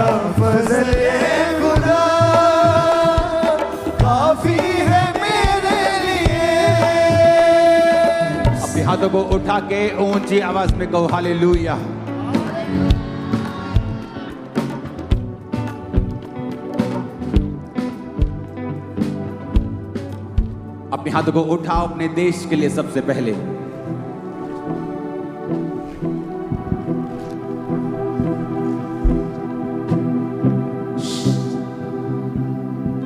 तेरा फजल खुदा काफी है मेरे लिए। अपने हाथों को उठा के ऊंची आवाज में कहो हालेलुया। अपने हाथों को उठाओ अपने देश के लिए सबसे पहले।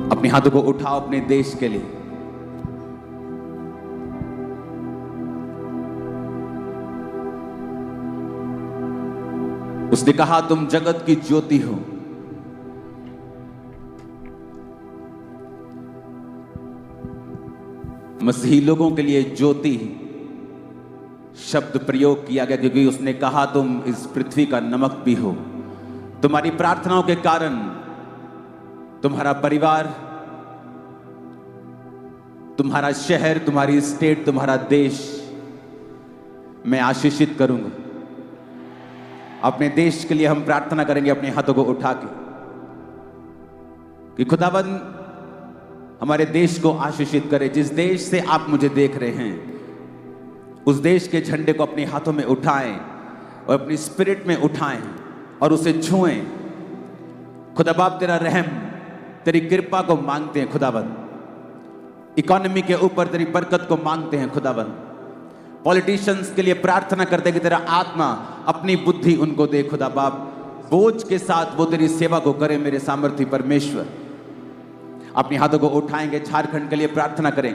अपने हाथों को उठाओ अपने देश के लिए। उसने कहा तुम जगत की ज्योति हो। मसीही लोगों के लिए ज्योति शब्द प्रयोग किया गया क्योंकि उसने कहा तुम इस पृथ्वी का नमक भी हो। तुम्हारी प्रार्थनाओं के कारण तुम्हारा परिवार, तुम्हारा शहर, तुम्हारी स्टेट, तुम्हारा देश मैं आशीषित करूंगा। अपने देश के लिए हम प्रार्थना करेंगे अपने हाथों को उठा के कि खुदावंद हमारे देश को आशीषित करे। जिस देश से आप मुझे देख रहे हैं उस देश के झंडे को अपने हाथों में उठाएं और अपनी स्पिरिट में उठाएं और उसे छुएं। खुदा बाप तेरा रहम, तेरी कृपा को मांगते हैं खुदावंद। इकोनॉमी के ऊपर तेरी बरकत को मांगते हैं खुदावंद। पॉलिटिशियंस के लिए प्रार्थना करते हैं कि तेरा आत्मा अपनी बुद्धि उनको दे खुदा बाप। बोझ के साथ वो तेरी सेवा को करे मेरे सामर्थ्य परमेश्वर। अपने हाथों को उठाएंगे, झारखंड के लिए प्रार्थना करें।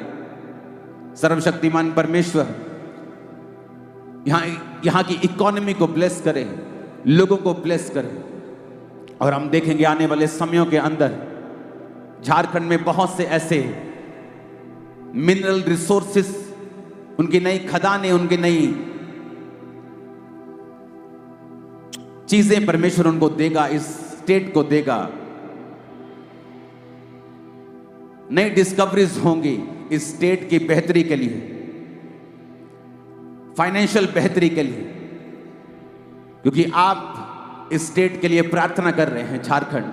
सर्वशक्तिमान परमेश्वर यहां की इकोनॉमी को ब्लेस करें, लोगों को ब्लेस करें। और हम देखेंगे आने वाले समयों के अंदर झारखंड में बहुत से ऐसे मिनरल रिसोर्सेस, उनकी नई खदानें, उनकी नई चीजें परमेश्वर उनको देगा, इस स्टेट को देगा। नई डिस्कवरीज होंगी इस स्टेट की बेहतरी के लिए, फाइनेंशियल बेहतरी के लिए, क्योंकि आप इस स्टेट के लिए प्रार्थना कर रहे हैं। झारखंड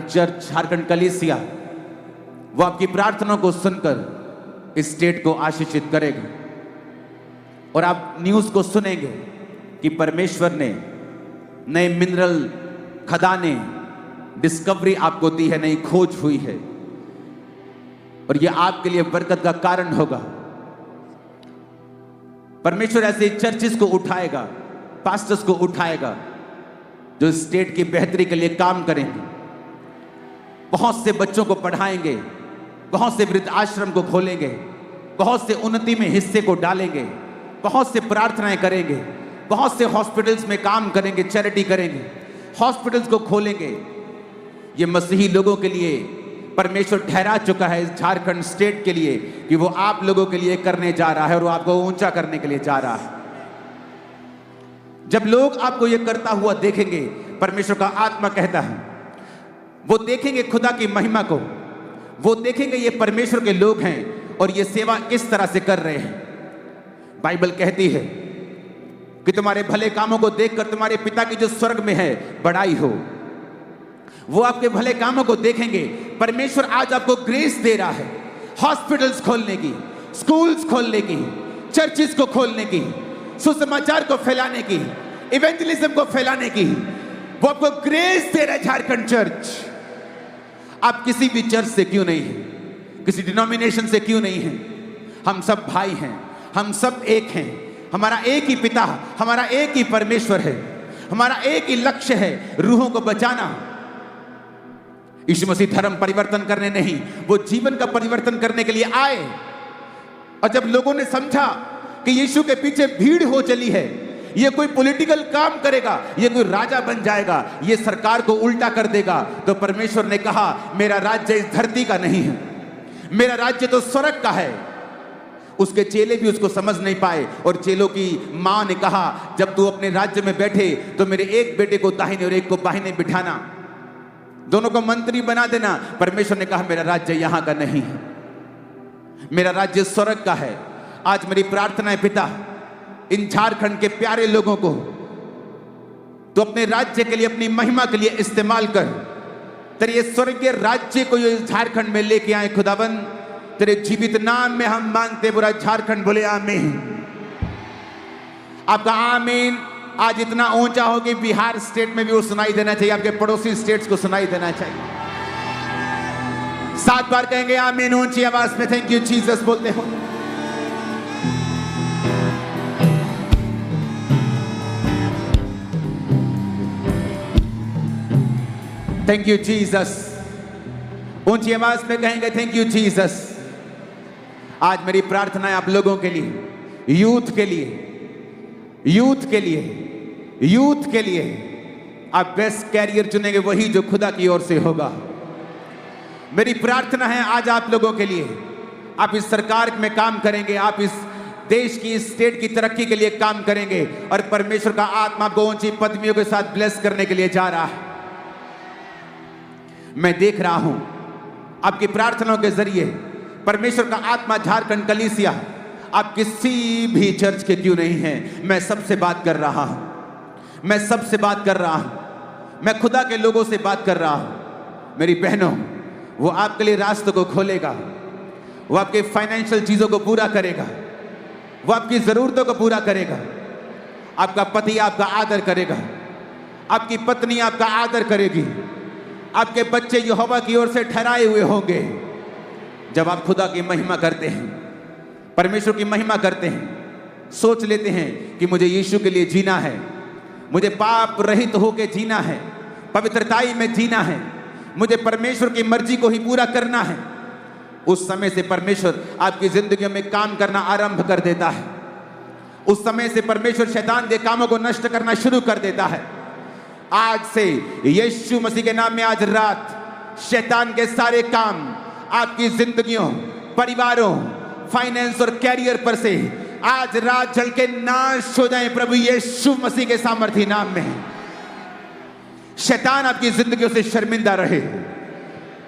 चर्च, झारखंड कलीसिया वो आपकी प्रार्थना को सुनकर इस स्टेट को आशीषित करेगा। और आप न्यूज़ को सुनेंगे कि परमेश्वर ने नए मिनरल खदानें, डिस्कवरी आपको दी है, नई खोज हुई है और यह आपके लिए बरकत का कारण होगा। परमेश्वर ऐसे चर्चिस को उठाएगा, पास्टर्स को उठाएगा जो स्टेट की बेहतरी के लिए काम करेंगे। बहुत से बच्चों को पढ़ाएंगे, बहुत से वृद्ध आश्रम को खोलेंगे, बहुत से उन्नति में हिस्से को डालेंगे, बहुत से प्रार्थनाएं करेंगे, बहुत से हॉस्पिटल्स में काम करेंगे, चैरिटी करेंगे, हॉस्पिटल्स को खोलेंगे। ये मसीही लोगों के लिए परमेश्वर ठहरा चुका है इस झारखंड स्टेट के लिए कि वो आप लोगों के लिए करने जा रहा है और वो आपको ऊंचा करने के लिए जा रहा है। जब लोग आपको ये करता हुआ देखेंगे, परमेश्वर का आत्मा कहता है, वो देखेंगे खुदा की महिमा को, वो देखेंगे ये परमेश्वर के लोग हैं और ये सेवा किस तरह से कर रहे हैं। बाइबल कहती है कि तुम्हारे भले कामों को देखकर तुम्हारे पिता की जो स्वर्ग में है बड़ाई हो। वो आपके भले कामों को देखेंगे। परमेश्वर आज आपको ग्रेस दे रहा है हॉस्पिटल्स खोलने की, स्कूल्स खोलने की, चर्चिस को खोलने की, सुसमाचार को फैलाने की, इवेंजलिज्म को फैलाने की। वो आपको ग्रेस दे रहा है झारखंड चर्च। आप किसी भी चर्च से क्यों नहीं हैं, किसी डिनोमिनेशन से क्यों नहीं हैं, हम सब भाई हैं, हम सब एक हैं। हमारा एक ही पिता, हमारा एक ही परमेश्वर है, हमारा एक ही लक्ष्य है, रूहों को बचाना। यीशु मसीह धर्म परिवर्तन करने नहीं, वो जीवन का परिवर्तन करने के लिए आए। और जब लोगों ने समझा कि यीशु के पीछे भीड़ हो चली है, ये कोई पॉलिटिकल काम करेगा, ये कोई राजा बन जाएगा, ये सरकार को उल्टा कर देगा, तो परमेश्वर ने कहा मेरा राज्य इस धरती का नहीं है, मेरा राज्य तो स्वर्ग का है। उसके चेले भी उसको समझ नहीं पाए और चेलों की मां ने कहा जब तू अपने राज्य में बैठे तो मेरे एक बेटे को दाहिने और एक को बाहिने बिठाना, दोनों को मंत्री बना देना। परमेश्वर ने कहा मेरा राज्य यहां का नहीं है, मेरा राज्य स्वर्ग का है। आज मेरी प्रार्थना है पिता, इन झारखंड के प्यारे लोगों को तो अपने राज्य के लिए, अपनी महिमा के लिए इस्तेमाल कर। तेरे ये स्वर्गीय राज्य को ये झारखंड में लेके आए खुदावन, तेरे जीवित नाम में हम मांगते, पूरा झारखंड बोले आमीन। आपका आमीन आज इतना ऊंचा हो कि बिहार स्टेट में भी वो सुनाई देना चाहिए, आपके पड़ोसी स्टेट्स को सुनाई देना चाहिए। 7 बार कहेंगे आमीन ऊंची आवाज में, थैंक यू जीसस बोलते हो। थैंक यू जीसस, ऊंची आवाज में कहेंगे थैंक यू जीसस। आज मेरी प्रार्थना है आप लोगों के लिए, यूथ के लिए, यूथ के लिए, यूथ के लिए आप बेस्ट कैरियर चुनेंगे, वही जो खुदा की ओर से होगा। मेरी प्रार्थना है आज आप लोगों के लिए, आप इस सरकार में काम करेंगे, आप इस देश की, इस स्टेट की तरक्की के लिए काम करेंगे और परमेश्वर का आत्मा आपको ऊंची पदवियों के साथ ब्लेस करने के लिए जा रहा है। मैं देख रहा हूं आपकी प्रार्थनाओं के जरिए परमेश्वर का आत्मा झारखंड कलीसिया, आप किसी भी चर्च के क्यों नहीं हैं, मैं सबसे बात कर रहा हूं, मैं सबसे बात कर रहा हूं, मैं खुदा के लोगों से बात कर रहा हूं। मेरी बहनों, वो आपके लिए रास्तों को खोलेगा, वो आपके फाइनेंशियल चीजों को पूरा करेगा, वो आपकी जरूरतों को पूरा करेगा। आपका पति आपका आदर करेगा, आपकी पत्नी आपका आदर करेगी, आपके बच्चे यहोवा की ओर से ठहराए हुए होंगे। जब आप खुदा की महिमा करते हैं, परमेश्वर की महिमा करते हैं, सोच लेते हैं कि मुझे यीशु के लिए जीना है, मुझे पाप रहित होकर जीना है, पवित्रताई में जीना है, मुझे परमेश्वर की मर्जी को ही पूरा करना है, उस समय से परमेश्वर आपकी जिंदगी में काम करना आरंभ कर देता है। उस समय से परमेश्वर शैतान के कामों को नष्ट करना शुरू कर देता है। आज से यीशु मसीह के नाम में आज रात शैतान के सारे काम आपकी जिंदगियों, परिवारों, फाइनेंस और कैरियर पर से आज रात जल के नाश हो जाएं प्रभु यीशु मसीह के सामर्थी नाम में। शैतान आपकी जिंदगियों से शर्मिंदा रहे,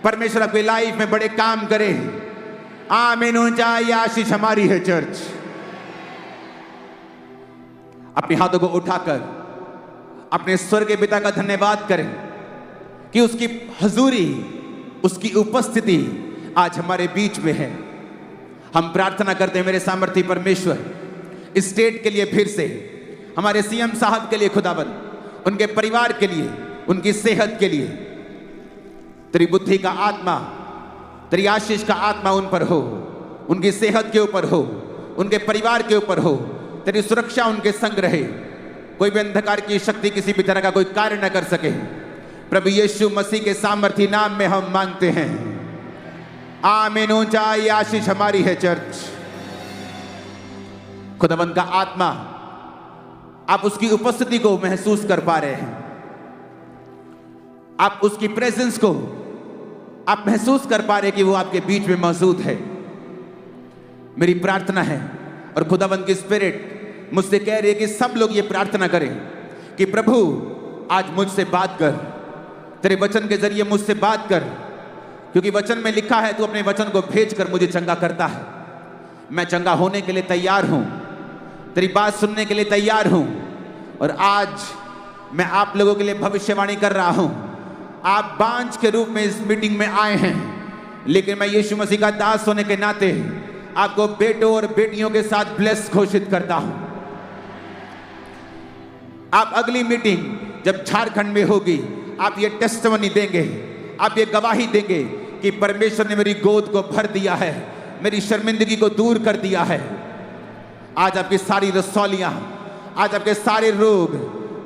परमेश्वर आपकी लाइफ में बड़े काम करे। आमीन ऊंचा, ये आशीष हमारी है चर्च। अपने हाथों को उठाकर अपने स्वर्गीय पिता का धन्यवाद करें कि उसकी हजूरी, उसकी उपस्थिति आज हमारे बीच में है। हम प्रार्थना करते हैं मेरे सामर्थी परमेश्वर, इस स्टेट के लिए फिर से, हमारे सीएम साहब के लिए खुदाबंद, उनके परिवार के लिए, उनकी सेहत के लिए, तेरी बुद्धि का आत्मा, तेरी आशीष का आत्मा उन पर हो, उनकी सेहत के ऊपर हो, उनके परिवार के ऊपर हो, तेरी सुरक्षा उनके संग रहे। कोई भी अंधकार की शक्ति किसी भी तरह का कोई कार्य न कर सके। प्रभु यीशु मसीह के सामर्थी नाम में हम मांगते हैं, आमीन ऊंचा, ये आशीष हमारी है चर्च। खुदावंद का आत्मा, आप उसकी उपस्थिति को महसूस कर पा रहे हैं, आप उसकी प्रेजेंस को आप महसूस कर पा रहे हैं कि वो आपके बीच में मौजूद है। मेरी प्रार्थना है और खुदावंद की स्पिरिट मुझसे कह रही है कि सब लोग ये प्रार्थना करें कि प्रभु आज मुझसे बात कर, तेरे वचन के जरिए मुझसे बात कर, क्योंकि वचन में लिखा है तू अपने वचन को भेजकर मुझे चंगा करता है। मैं चंगा होने के लिए तैयार हूं, तेरी बात सुनने के लिए तैयार हूं। और आज मैं आप लोगों के लिए भविष्यवाणी कर रहा हूं। आप बांझ के रूप में इस मीटिंग में आए हैं, लेकिन मैं यीशु मसीह का दास होने के नाते आपको बेटों और बेटियों के साथ ब्लेस घोषित करता हूं। आप अगली मीटिंग जब झारखंड में होगी, आप ये टेस्टिमनी देंगे, आप ये गवाही देंगे कि परमेश्वर ने मेरी गोद को भर दिया है, मेरी शर्मिंदगी को दूर कर दिया है। आज आपकी सारी रसौलियां, आज आपके सारे रोग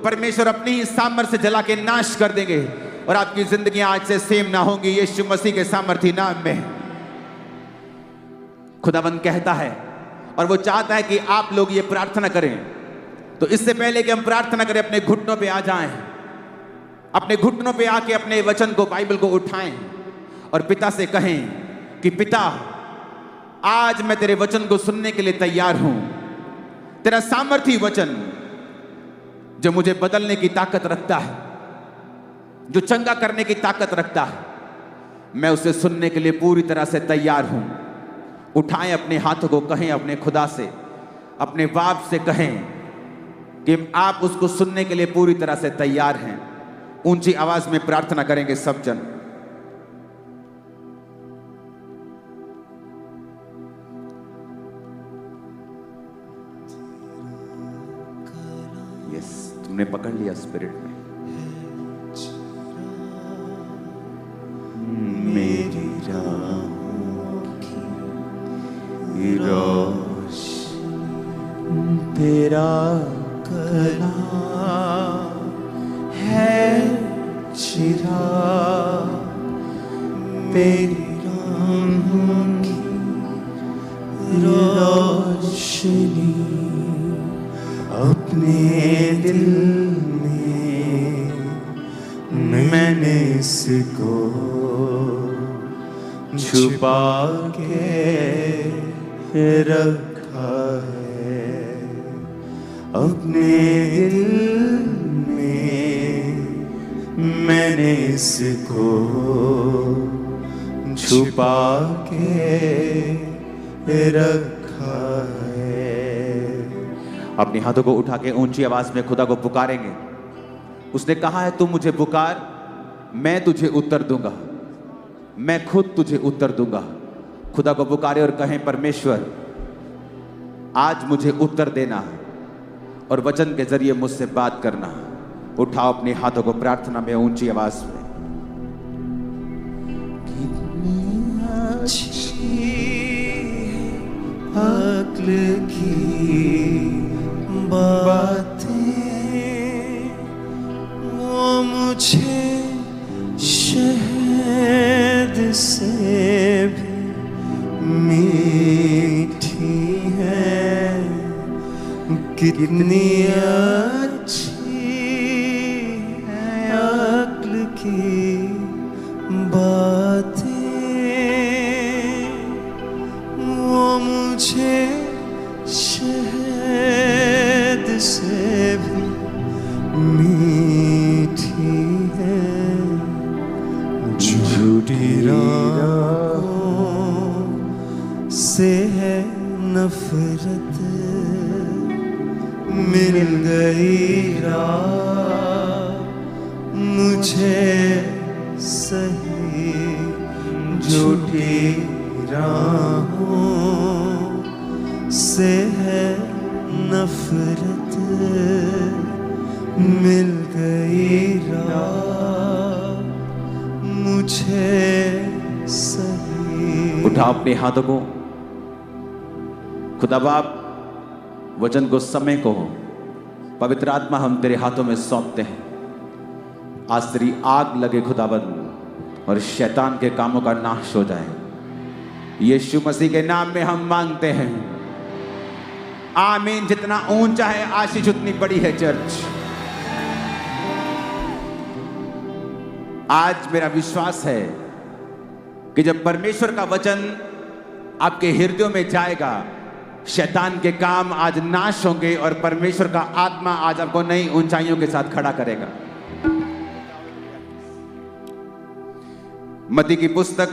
परमेश्वर अपनी ही सामर्थ्य से जला के नाश कर देंगे और आपकी जिंदगी आज से सेम ना होंगी, यीशु मसीह के सामर्थी नाम में। खुदावंद कहता है और वो चाहता है कि आप लोग ये प्रार्थना करें। तो इससे पहले कि हम प्रार्थना करें, अपने घुटनों पे आ जाएं, अपने घुटनों पे आके अपने वचन को, बाइबल को उठाएं और पिता से कहें कि पिता, आज मैं तेरे वचन को सुनने के लिए तैयार हूं। तेरा सामर्थी वचन जो मुझे बदलने की ताकत रखता है, जो चंगा करने की ताकत रखता है, मैं उसे सुनने के लिए पूरी तरह से तैयार हूं। उठाएं अपने हाथों को, कहें अपने खुदा से, अपने बाप से कहें कि आप उसको सुनने के लिए पूरी तरह से तैयार हैं। ऊंची आवाज में प्रार्थना करेंगे सब जन। यस, तुमने पकड़ लिया स्पिरिट में। मेरी राहों की रोशनी तेरा कलाम है चिराग, तेरी राहों की रोशनी अपने दिल में मैंने इसको छुपा के रखा है। अपने दिल में मैंने इसको छुपा के रखा है। अपने हाथों को उठा के ऊंची आवाज में खुदा को पुकारेंगे। उसने कहा है, तू मुझे पुकार, मैं तुझे उत्तर दूंगा, मैं खुद तुझे उत्तर दूंगा। खुदा को पुकारे और कहें, परमेश्वर आज मुझे उत्तर देना और वचन के जरिए मुझसे बात करना। उठाओ अपने हाथों को प्रार्थना में ऊंची आवाज में। कितनी अच्छी अक्ल की बातें वो मुझे शहद से भी मीठी है। कितनी अच्छी है अक्ल की बातें वो मुझे शहद से भी मीठी है। झूठी राहों से है नफरत, मिल गई राह मुझे सही। झूठी राहों से है नफरत, मिल गई राह मुझे सही। उठा अपने हाथों को। खुदा बाप, वचन को, समय को, पवित्र आत्मा हम तेरे हाथों में सौंपते हैं। आज तेरी आग लगे खुदाबंद और शैतान के कामों का नाश हो जाए। यीशु मसीह के नाम में हम मांगते हैं, आमीन। जितना ऊंचा है आशीष उतनी बड़ी है चर्च। आज मेरा विश्वास है कि जब परमेश्वर का वचन आपके हृदयों में जाएगा, शैतान के काम आज नाश होंगे और परमेश्वर का आत्मा आज आपको नई ऊंचाइयों के साथ खड़ा करेगा। मत्ती की पुस्तक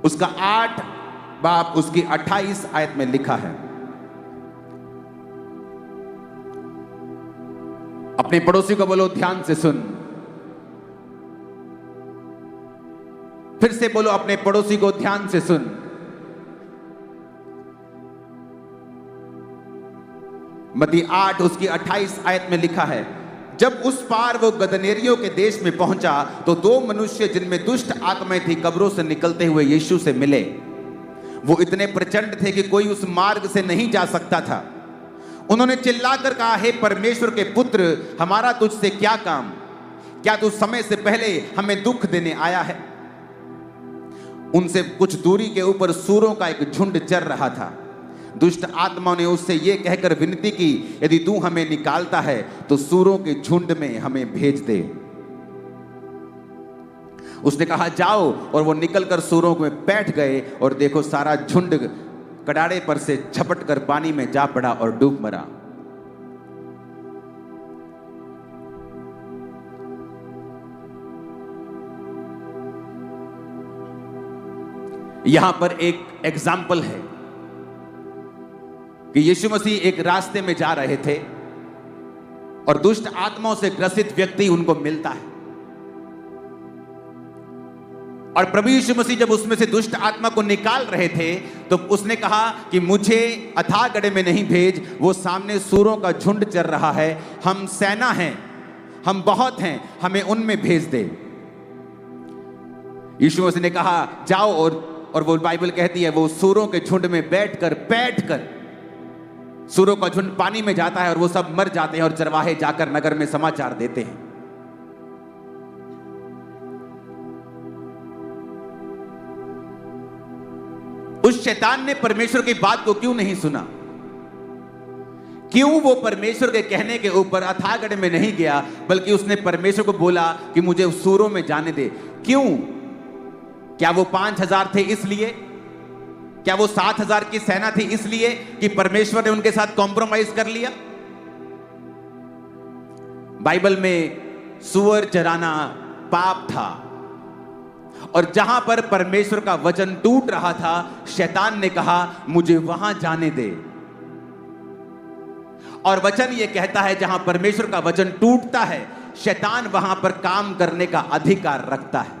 उसका 8 बाब उसकी 28 आयत में लिखा है। अपने पड़ोसी को बोलो, ध्यान से सुन। फिर से बोलो, अपने पड़ोसी को ध्यान से सुन। मत्ती 8 उसकी 28 आयत में लिखा है, जब उस पार वो गदनेरियों के देश में पहुंचा तो 2 मनुष्य जिनमें दुष्ट आत्माएं थी कब्रों से निकलते हुए यीशु से मिले। वो इतने प्रचंड थे कि कोई उस मार्ग से नहीं जा सकता था। उन्होंने चिल्लाकर कहा, हे परमेश्वर के पुत्र, हमारा तुझसे क्या काम? क्या तू समय से पहले हमें दुख देने आया है? उनसे कुछ दूरी के ऊपर सूरों का एक झुंड चर रहा था। दुष्ट आत्माओं ने उससे यह कहकर विनती की, यदि तू हमें निकालता है तो सूरों के झुंड में हमें भेज दे। उसने कहा, जाओ। और वो निकलकर सूरों में बैठ गए और देखो सारा झुंड कड़ाड़े पर से झपट कर पानी में जा पड़ा और डूब मरा। यहां पर एक एग्जाम्पल है कि यीशु मसीह एक रास्ते में जा रहे थे और दुष्ट आत्माओं से ग्रसित व्यक्ति उनको मिलता है, और प्रभु यीशु मसीह जब उसमें से दुष्ट आत्मा को निकाल रहे थे तो उसने कहा कि मुझे अथाह गड्ढे में नहीं भेज, वो सामने सूरों का झुंड चल रहा है, हम सेना हैं, हम बहुत हैं, हमें उनमें भेज दे। यीशु मसीह ने कहा जाओ, और वो बाइबल कहती है वो सूरों के झुंड में बैठकर सूरों का झुंड पानी में जाता है और वो सब मर जाते हैं, और चरवाहे जाकर नगर में समाचार देते हैं। उस शैतान ने परमेश्वर की बात को क्यों नहीं सुना? क्यों वो परमेश्वर के कहने के ऊपर अथाह गड्ढे में नहीं गया, बल्कि उसने परमेश्वर को बोला कि मुझे सूरों में जाने दे? क्यों? क्या वो 5000 थे इसलिए? क्या वो 7000 की सेना थी इसलिए कि परमेश्वर ने उनके साथ कॉम्प्रोमाइज कर लिया? बाइबल में सूअर चराना पाप था, और जहां पर परमेश्वर का वचन टूट रहा था, शैतान ने कहा मुझे वहां जाने दे। और वचन यह कहता है जहां परमेश्वर का वचन टूटता है, शैतान वहां पर काम करने का अधिकार रखता है।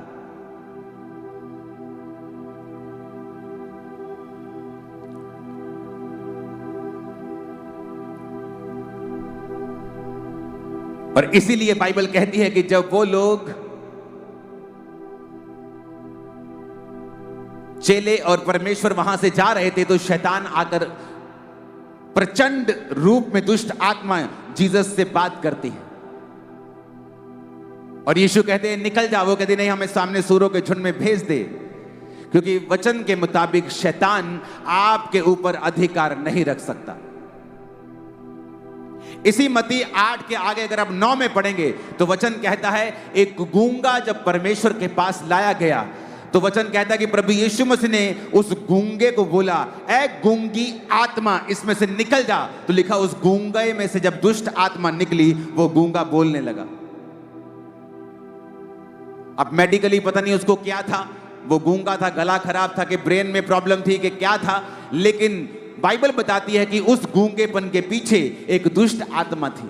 और इसीलिए बाइबल कहती है कि जब वो लोग चेले और परमेश्वर वहां से जा रहे थे तो शैतान आकर प्रचंड रूप में दुष्ट आत्मा जीसस से बात करती है, और यीशु कहते हैं निकल जाओ। वो कहते नहीं, हमें सामने सूरों के झुंड में भेज दे, क्योंकि वचन के मुताबिक शैतान आपके ऊपर अधिकार नहीं रख सकता। इसी मत्ती 8 के आगे अगर आप 9 में पढ़ेंगे तो वचन कहता है एक गूंगा जब परमेश्वर के पास लाया गया तो वचन कहता है कि प्रभु यीशु मसीह ने उस गूंगे को बोला ए गूंगी आत्मा इसमें से निकल जा। तो लिखा उस गूंगे में से जब दुष्ट आत्मा निकली वो गूंगा बोलने लगा। अब मेडिकली पता नहीं उसको क्या था, वो गूंगा था, गला खराब था कि ब्रेन में प्रॉब्लम थी कि क्या था, लेकिन बाइबल बताती है कि उस गूंगेपन के पीछे एक दुष्ट आत्मा थी।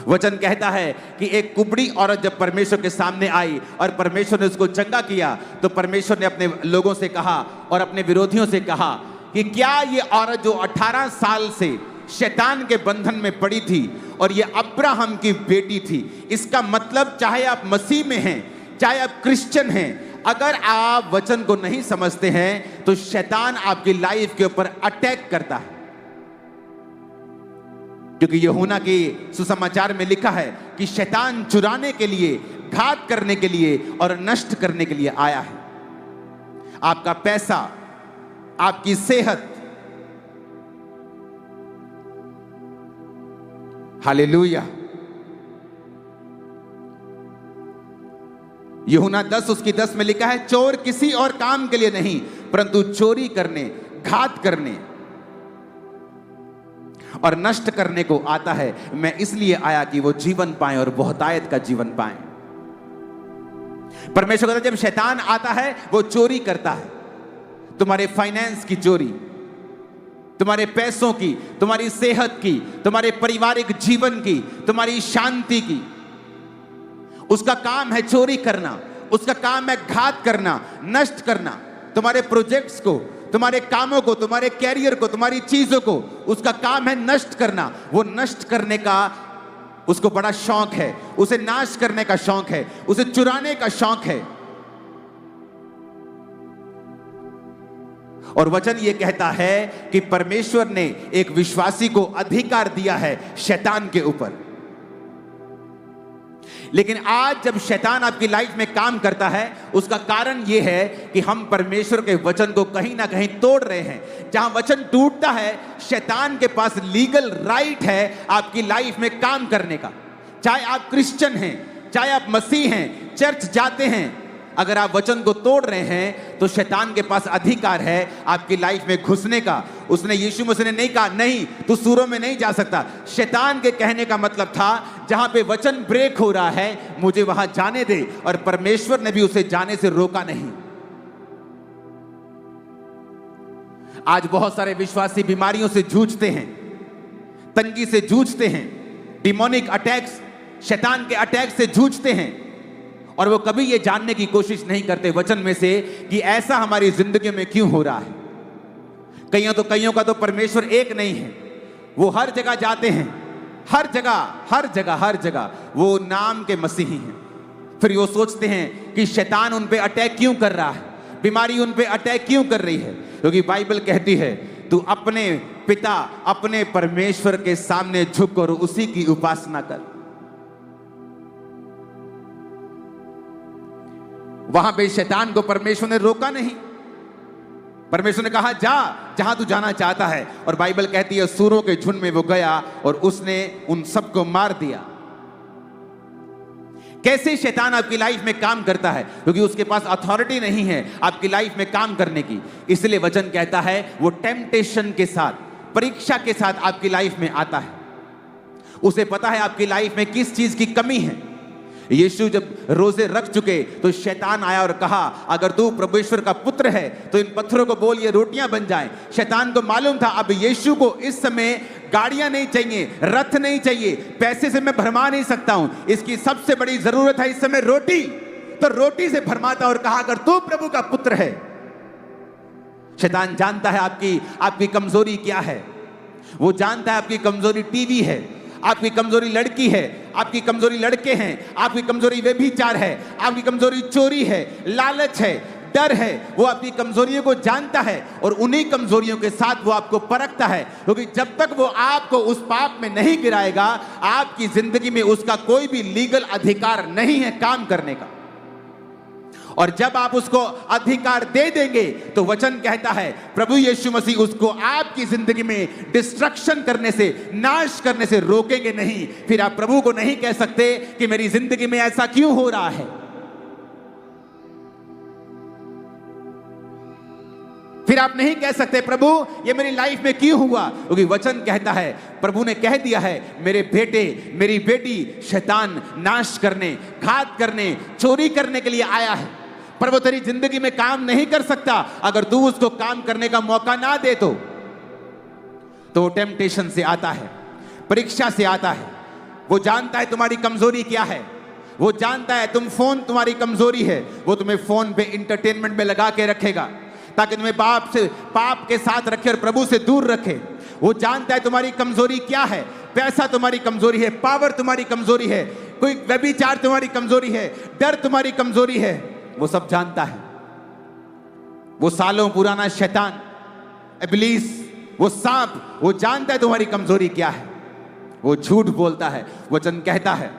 वचन कहता है कि एक कुबड़ी औरत जब परमेश्वर के सामने आई और परमेश्वर ने उसको चंगा किया तो परमेश्वर ने अपने लोगों से कहा और अपने विरोधियों से कहा कि क्या ये औरत जो 18 साल से शैतान के बंधन में पड़ी थी और ये अब्राहम की बेटी थी, इसका मतलब चाहे आप मसीह में हैं, चाहे आप क्रिश्चियन हैं, अगर आप वचन को नहीं समझते हैं तो शैतान आपकी लाइफ के ऊपर अटैक करता है। क्योंकि यूहन्ना के सुसमाचार में लिखा है कि शैतान चुराने के लिए, घात करने के लिए और नष्ट करने के लिए आया है। आपका पैसा, आपकी सेहत, हालेलुया। यूहन्ना 10 उसकी 10 में लिखा है चोर किसी और काम के लिए नहीं परंतु चोरी करने, घात करने और नष्ट करने को आता है। मैं इसलिए आया कि वो जीवन पाएं और बहुतायत का जीवन पाएं। परमेश्वर कहता है जब शैतान आता है वो चोरी करता है, तुम्हारे फाइनेंस की चोरी, तुम्हारे पैसों की, तुम्हारी सेहत की, तुम्हारे पारिवारिक जीवन की, तुम्हारी शांति की। उसका काम है चोरी करना, उसका काम है घात करना, नष्ट करना, तुम्हारे प्रोजेक्ट्स को, तुम्हारे कामों को, तुम्हारे कैरियर को, तुम्हारी चीजों को, उसका काम है नष्ट करना। वो नष्ट करने का उसको बड़ा शौक है, उसे नाश करने का शौक है, उसे चुराने का शौक है। और वचन ये कहता है कि परमेश्वर ने एक विश्वासी को अधिकार दिया है शैतान के ऊपर। लेकिन आज जब शैतान आपकी लाइफ में काम करता है उसका कारण यह है कि हम परमेश्वर के वचन को कहीं ना कहीं तोड़ रहे हैं। जहां वचन टूटता है शैतान के पास लीगल राइट है आपकी लाइफ में काम करने का। चाहे आप क्रिश्चियन हैं, चाहे आप मसीह हैं, चर्च जाते हैं, अगर आप वचन को तोड़ रहे हैं तो शैतान के पास अधिकार है आपकी लाइफ में घुसने का। उसने यीशु मसीह ने नहीं कहा नहीं तू सूरों में नहीं जा सकता। शैतान के कहने का मतलब था जहां पे वचन ब्रेक हो रहा है मुझे वहां जाने दे, और परमेश्वर ने भी उसे जाने से रोका नहीं। आज बहुत सारे विश्वासी बीमारियों से जूझते हैं, तंगी से जूझते हैं, डिमोनिक अटैक्स, शैतान के अटैक से जूझते हैं, और वो कभी ये जानने की कोशिश नहीं करते वचन में से कि ऐसा हमारी जिंदगी में क्यों हो रहा है। कईयों का तो परमेश्वर एक नहीं है, वो हर जगह जाते हैं, हर जगह वो नाम के मसीही हैं। फिर वो सोचते हैं कि शैतान उन पे अटैक क्यों कर रहा है, बीमारी उन पे अटैक क्यों कर रही है, क्योंकि बाइबल कहती है तू अपने पिता, अपने परमेश्वर के सामने झुक और उसी की उपासना कर। वहां पे शैतान को परमेश्वर ने रोका नहीं, परमेश्वर ने कहा जा जहां तू जाना चाहता है, और बाइबल कहती है सूरों के झुंड में वो गया और उसने उन सबको मार दिया। कैसे शैतान आपकी लाइफ में काम करता है, क्योंकि उसके पास अथॉरिटी नहीं है आपकी लाइफ में काम करने की। इसलिए वचन कहता है वो टेम्पटेशन के साथ, परीक्षा के साथ आपकी लाइफ में आता है। उसे पता है आपकी लाइफ में किस चीज की कमी है। यीशु जब रोजे रख चुके तो शैतान आया और कहा अगर तू परमेश्वर का पुत्र है तो इन पत्थरों को बोल ये रोटियां बन जाएं। शैतान को मालूम था अब यीशु को इस समय गाड़ियां नहीं चाहिए, रथ नहीं चाहिए, पैसे से मैं भरमा नहीं सकता हूं, इसकी सबसे बड़ी जरूरत है इस समय रोटी। तो रोटी से भरमाता और कहा अगर तू प्रभु का पुत्र है। शैतान जानता है आपकी कमजोरी क्या है। वो जानता है आपकी कमजोरी टीवी है, आपकी कमजोरी लड़की है, आपकी कमजोरी लड़के हैं, आपकी कमजोरी व्यभिचार है, आपकी कमजोरी चोरी है, लालच है, डर है। वो आपकी कमजोरियों को जानता है और उन्हीं कमजोरियों के साथ वो आपको परखता है, क्योंकि जब तक वो आपको उस पाप में नहीं गिराएगा आपकी जिंदगी में उसका कोई भी लीगल अधिकार नहीं है काम करने का। और जब आप उसको अधिकार दे देंगे तो वचन कहता है प्रभु यीशु मसीह उसको आपकी जिंदगी में डिस्ट्रक्शन करने से, नाश करने से रोकेंगे नहीं। फिर आप प्रभु को नहीं कह सकते कि मेरी जिंदगी में ऐसा क्यों हो रहा है। फिर आप नहीं कह सकते प्रभु ये मेरी लाइफ में क्यों हुआ, क्योंकि वचन कहता है, प्रभु ने कह दिया है मेरे बेटे मेरी बेटी शैतान नाश करने, घात करने, चोरी करने के लिए आया है, पर वो तेरी जिंदगी में काम नहीं कर सकता अगर तू उसको काम करने का मौका ना दे तो वो टेम्पटेशन से आता है, परीक्षा से आता है। वो जानता है तुम्हारी कमजोरी क्या है, वो जानता है फोन तुम्हारी कमजोरी है, वो तुम्हें फोन पे इंटरटेनमेंट में लगा के रखेगा ताकि तुम्हें पाप के साथ रखे और प्रभु से दूर रखे। वो जानता है तुम्हारी कमजोरी क्या है, पैसा तुम्हारी कमजोरी है, पावर तुम्हारी कमजोरी है, कोई व्यभिचार तुम्हारी कमजोरी है, डर तुम्हारी कमजोरी है, वो सब जानता है। वो सालों पुराना शैतान, इब्लीस, वो सांप, वो जानता है तुम्हारी कमजोरी क्या है। वो झूठ बोलता है, वचन कहता है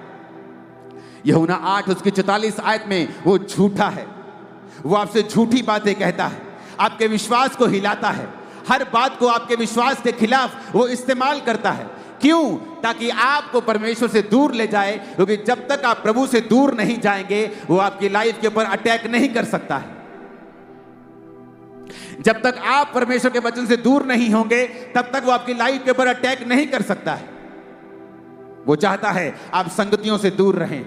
यूहन्ना 8 उसकी 44 आयत में वो झूठा है। वो आपसे झूठी बातें कहता है, आपके विश्वास को हिलाता है, हर बात को आपके विश्वास के खिलाफ वो इस्तेमाल करता है। क्यों? ताकि आपको परमेश्वर से दूर ले जाए, क्योंकि जब तक आप प्रभु से दूर नहीं जाएंगे वो आपकी लाइफ के ऊपर अटैक नहीं कर सकता है। जब तक आप परमेश्वर के वचन से दूर नहीं होंगे तब तक वो आपकी लाइफ के ऊपर अटैक नहीं कर सकता है। वो चाहता है आप संगतियों से दूर रहें,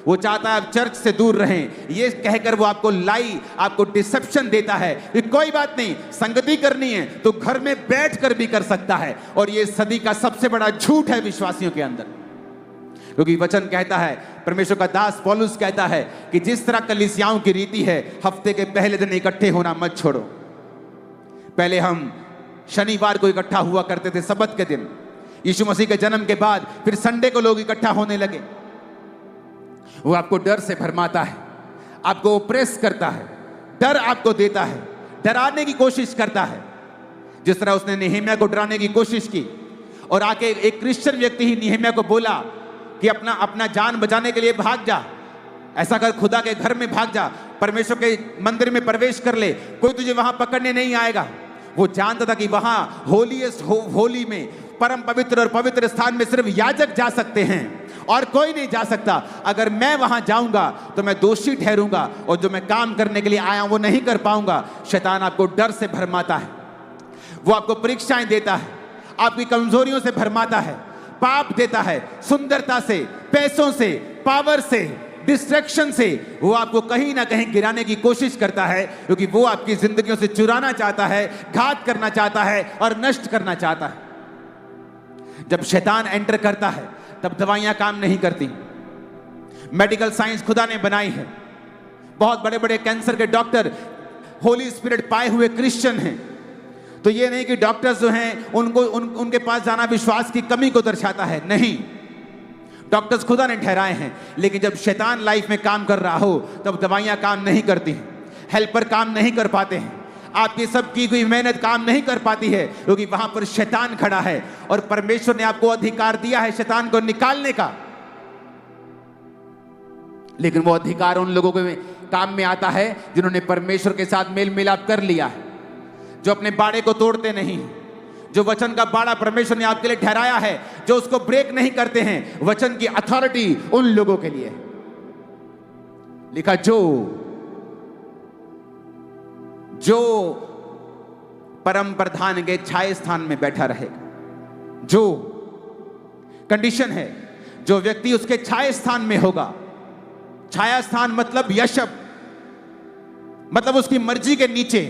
वो चाहता है आप चर्च से दूर रहें, ये कहकर वो आपको डिसेप्शन देता है कि कोई बात नहीं, संगति करनी है तो घर में बैठकर भी कर सकता है। और ये सदी का सबसे बड़ा झूठ है विश्वासियों के अंदर, क्योंकि वचन कहता है, परमेश्वर का दास पौलुस कहता है कि जिस तरह कलीसियाओं की रीति है हफ्ते के पहले दिन इकट्ठे होना मत छोड़ो। पहले हम शनिवार को इकट्ठा हुआ करते थे, सब्त के दिन। यीशु मसीह के जन्म के बाद फिर संडे को लोग इकट्ठा होने लगे। वो आपको डर से भरमाता है, आपको ओप्रेस करता है, डर आपको देता है, डराने की कोशिश करता है। जिस तरह उसने नेहेमिया को डराने की कोशिश की और आके एक क्रिश्चियन व्यक्ति ही नेहेमिया को बोला कि अपना जान बचाने के लिए भाग जा, ऐसा कर, खुदा के घर में भाग जा, परमेश्वर के मंदिर में प्रवेश कर ले, कोई तुझे वहां पकड़ने नहीं आएगा। वो जानता था कि वहां होली में, परम पवित्र और पवित्र स्थान में सिर्फ याजक जा सकते हैं और कोई नहीं जा सकता। अगर मैं वहां जाऊंगा तो मैं दोषी ठहरूंगा और जो मैं काम करने के लिए आया हूं वो नहीं कर पाऊंगा। शैतान आपको डर से भरमाता है, वो आपको परीक्षाएं देता है, आपकी कमजोरियों से भरमाता है, पाप देता है, सुंदरता से, पैसों से, पावर से, डिस्ट्रैक्शन से वो आपको कहीं ना कहीं गिराने की कोशिश करता है, क्योंकि वो आपकी जिंदगियों से चुराना चाहता है, घात करना चाहता है और नष्ट करना चाहता है। जब शैतान एंटर करता है तब दवाइयां काम नहीं करती। मेडिकल साइंस खुदा ने बनाई है, बहुत बड़े बड़े कैंसर के डॉक्टर होली स्पिरिट पाए हुए क्रिश्चियन हैं। तो ये नहीं कि डॉक्टर्स जो हैं उनके पास जाना विश्वास की कमी को दर्शाता है, नहीं, डॉक्टर्स खुदा ने ठहराए हैं। लेकिन जब शैतान लाइफ में काम कर रहा हो तब दवाइयां काम नहीं करती, हेल्पर काम नहीं कर पाते हैं, आपकी सब की हुई मेहनत काम नहीं कर पाती है, क्योंकि वहां पर शैतान खड़ा है और परमेश्वर ने आपको अधिकार दिया है शैतान को निकालने का। लेकिन वो अधिकार उन लोगों के काम में आता है जिन्होंने परमेश्वर के साथ मेल मिलाप कर लिया है, जो अपने बाड़े को तोड़ते नहीं, जो वचन का बाड़ा परमेश्वर ने आपके लिए ठहराया है, जो उसको ब्रेक नहीं करते हैं। वचन की अथॉरिटी उन लोगों के लिए लिखा जो परम प्रधान के छाया स्थान में बैठा रहेगा। जो कंडीशन है, जो व्यक्ति उसके छाया स्थान में होगा, छाया स्थान मतलब यशब, मतलब उसकी मर्जी के नीचे।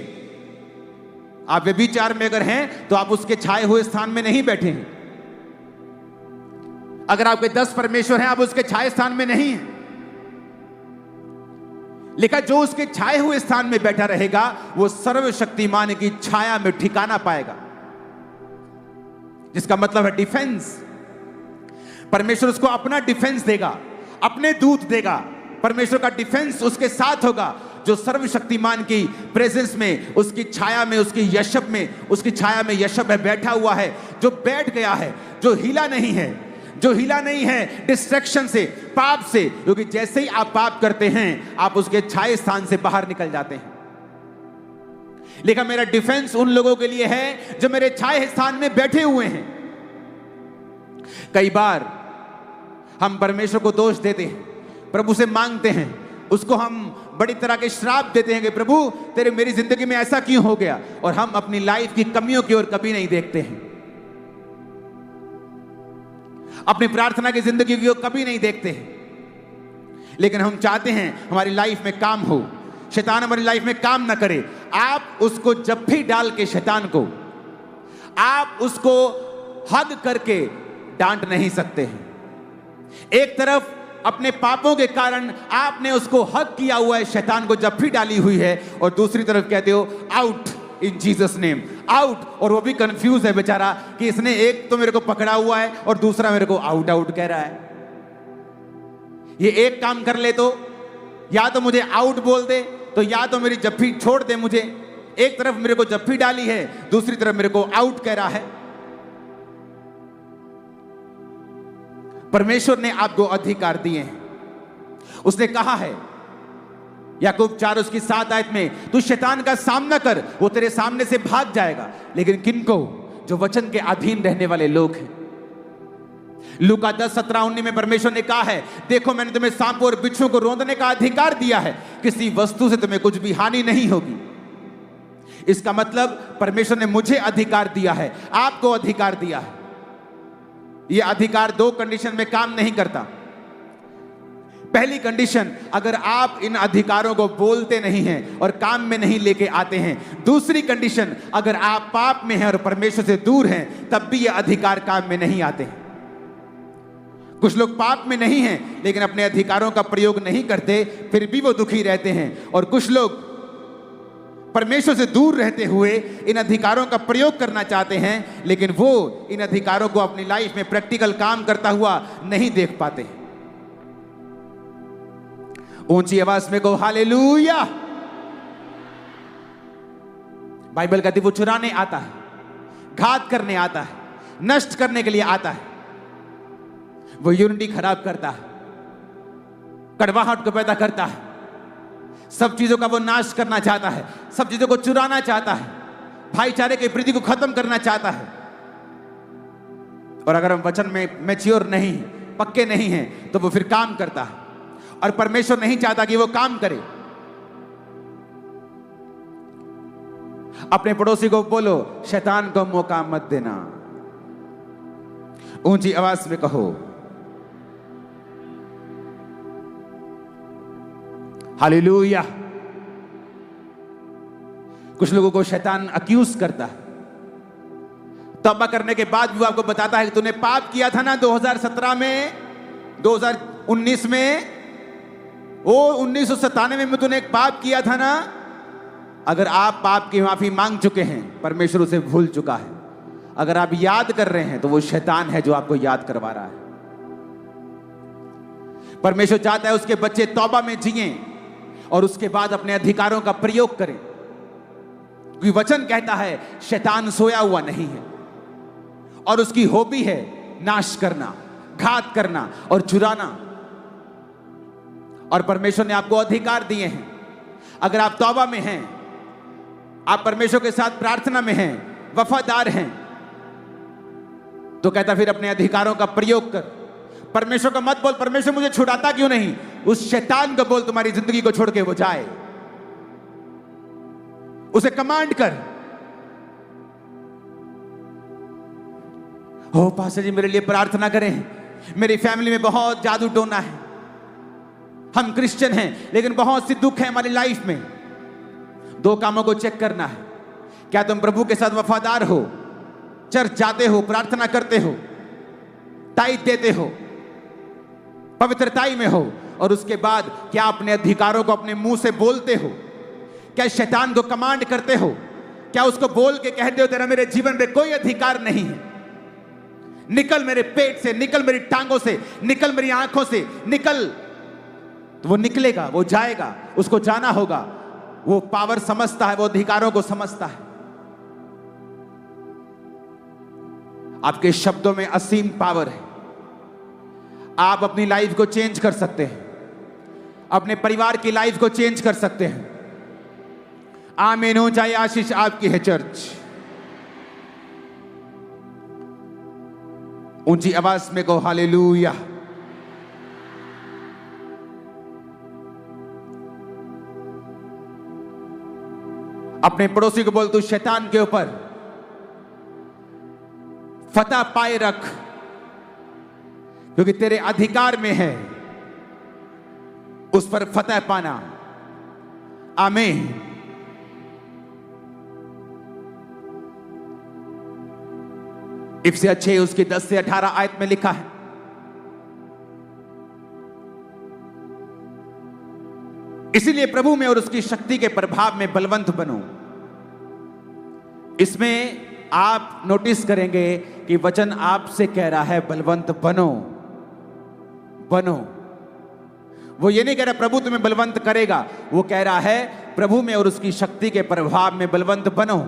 आप व्यभिचार में अगर हैं तो आप उसके छाए हुए स्थान में नहीं बैठे हैं। अगर आपके 10 परमेश्वर हैं, आप उसके छाए स्थान में नहीं हैं। लिखा जो उसके छाए हुए स्थान में बैठा रहेगा वो सर्वशक्तिमान की छाया में ठिकाना पाएगा, जिसका मतलब है डिफेंस। परमेश्वर उसको अपना डिफेंस देगा, अपने दूत देगा, परमेश्वर का डिफेंस उसके साथ होगा। जो सर्वशक्तिमान की प्रेजेंस में, उसकी छाया में, उसकी यशब में, उसकी छाया में यशब है, बैठा हुआ है, जो बैठ गया है, जो हिला नहीं है, जो हिला नहीं है डिस्ट्रैक्शन से, पाप से, क्योंकि जैसे ही आप पाप करते हैं आप उसके छाए स्थान से बाहर निकल जाते हैं। लेकिन मेरा डिफेंस उन लोगों के लिए है जो मेरे छाए स्थान में बैठे हुए हैं। कई बार हम परमेश्वर को दोष देते हैं, प्रभु से मांगते हैं, उसको हम बड़ी तरह के श्राप देते हैं कि प्रभु तेरे मेरी जिंदगी में ऐसा क्यों हो गया, और हम अपनी लाइफ की कमियों की ओर कभी नहीं देखते हैं, अपनी प्रार्थना की जिंदगी की ओर कभी नहीं देखते हैं। लेकिन हम चाहते हैं हमारी लाइफ में काम हो, शैतान हमारी लाइफ में काम ना करे। आप उसको जब भी डाल के शैतान को आप उसको हग करके डांट नहीं सकते हैं। एक तरफ अपने पापों के कारण आपने उसको हक किया हुआ है, शैतान को जब भी डाली हुई है, और दूसरी तरफ कहते हो out in Jesus name, out. और वो भी कंफ्यूज है बेचारा कि इसने एक तो मेरे को पकड़ा हुआ है और दूसरा मेरे को आउट आउट कह रहा है। ये एक काम कर ले तो या तो मुझे आउट बोल दे, तो या तो मेरी जप्फी छोड़ दे मुझे। एक तरफ मेरे को जप्फी डाली है, दूसरी तरफ मेरे को आउट कह रहा है। परमेश्वर ने आपको अधिकार दिए हैं। उसने कहा है याकूब 4:7 में, तू शैतान का सामना कर, वो तेरे सामने से भाग जाएगा। लेकिन किनको? जो वचन के अधीन रहने वाले लोग हैं। लूका 10:17-19 में परमेश्वर ने कहा है, देखो मैंने तुम्हें सांपों और बिच्छुओं को रौंदने का अधिकार दिया है, किसी वस्तु से तुम्हें कुछ भी हानि नहीं होगी। इसका मतलब परमेश्वर ने मुझे अधिकार दिया है, आपको अधिकार दिया है। यह अधिकार 2 कंडीशन में काम नहीं करता। पहली कंडीशन, अगर आप इन अधिकारों को बोलते नहीं हैं और काम में नहीं लेके आते हैं। दूसरी कंडीशन, अगर आप पाप में हैं और परमेश्वर से दूर हैं, तब भी ये अधिकार काम में नहीं आते हैं। कुछ लोग पाप में नहीं हैं लेकिन अपने अधिकारों का प्रयोग नहीं करते, फिर भी वो दुखी रहते हैं। और कुछ लोग परमेश्वर से दूर रहते हुए इन अधिकारों का प्रयोग करना चाहते हैं, लेकिन वो इन अधिकारों को अपनी लाइफ में प्रैक्टिकल काम करता हुआ नहीं देख पाते। ऊंची आवाज में कहो हालेलुया। बाइबल कहती वो चुराने आता है, घात करने आता है, नष्ट करने के लिए आता है। वो यूनिटी खराब करता है, कड़वाहट को पैदा करता है, सब चीजों का वो नाश करना चाहता है, सब चीजों को चुराना चाहता है, भाईचारे की प्रीति को खत्म करना चाहता है। और अगर हम वचन में मैच्योर नहीं, पक्के नहीं हैं, तो वो फिर काम करता है। और परमेश्वर नहीं चाहता कि वो काम करे। अपने पड़ोसी को बोलो, शैतान को मौका मत देना। ऊंची आवाज में कहो। हालेलुया। कुछ लोगों को शैतान अक्यूज करता है, तौबा करने के बाद भी वो आपको बताता है कि तूने पाप किया था ना 2017 में, 2019 में, वो 1997 में तूने एक पाप किया था ना। अगर आप पाप की माफी मांग चुके हैं, परमेश्वर उसे भूल चुका है। अगर आप याद कर रहे हैं तो वो शैतान है जो आपको याद करवा रहा है। परमेश्वर चाहता है उसके बच्चे तौबा में जिएं और उसके बाद अपने अधिकारों का प्रयोग करें, क्योंकि वचन कहता है शैतान सोया हुआ नहीं है और उसकी हॉबी है नाश करना, घात करना और चुराना। और परमेश्वर ने आपको अधिकार दिए हैं। अगर आप तौबा में हैं, आप परमेश्वर के साथ प्रार्थना में हैं, वफादार हैं, तो कहता फिर अपने अधिकारों का प्रयोग कर। परमेश्वर का मत बोल परमेश्वर मुझे छुड़ाता क्यों नहीं, उस शैतान को बोल तुम्हारी जिंदगी को छोड़ के वो जाए। उसे कमांड कर, हो पास्टर जी मेरे लिए प्रार्थना करें, मेरी फैमिली में बहुत जादू टोना है, हम क्रिश्चियन हैं लेकिन बहुत सी दुख है हमारी लाइफ में। दो कामों को चेक करना है, क्या तुम प्रभु के साथ वफादार हो, चर्च जाते हो, प्रार्थना करते हो, टाइट देते हो, पवित्रताई में हो, और उसके बाद क्या अपने अधिकारों को अपने मुंह से बोलते हो, क्या शैतान को कमांड करते हो, क्या उसको बोल के कहते हो तेरा मेरे जीवन में कोई अधिकार नहीं है, निकल मेरे पेट से, निकल मेरी टांगों से, निकल मेरी आंखों से, निकल। तो वो निकलेगा, वो जाएगा, उसको जाना होगा। वो पावर समझता है, वो अधिकारों को समझता है। आपके शब्दों में असीम पावर है। आप अपनी लाइफ को चेंज कर सकते हैं, अपने परिवार की लाइफ को चेंज कर सकते हैं। आमीन हो जाए, आशीष आपकी है चर्च। ऊंची आवाज में कहो हालेलुया। अपने पड़ोसी को बोल तू शैतान के ऊपर फतह पाए रख, क्योंकि तेरे अधिकार में है उस पर फतह पाना। आमीन। इफिसियों 6 उसकी 10 से 18 आयत में लिखा है, इसीलिए प्रभु में और उसकी शक्ति के प्रभाव में बलवंत बनो। इसमें आप नोटिस करेंगे कि वचन आपसे कह रहा है बलवंत बनो, बनो। वो ये नहीं कह रहा प्रभु तुम्हें बलवंत करेगा, वो कह रहा है प्रभु में और उसकी शक्ति के प्रभाव में बलवंत बनो।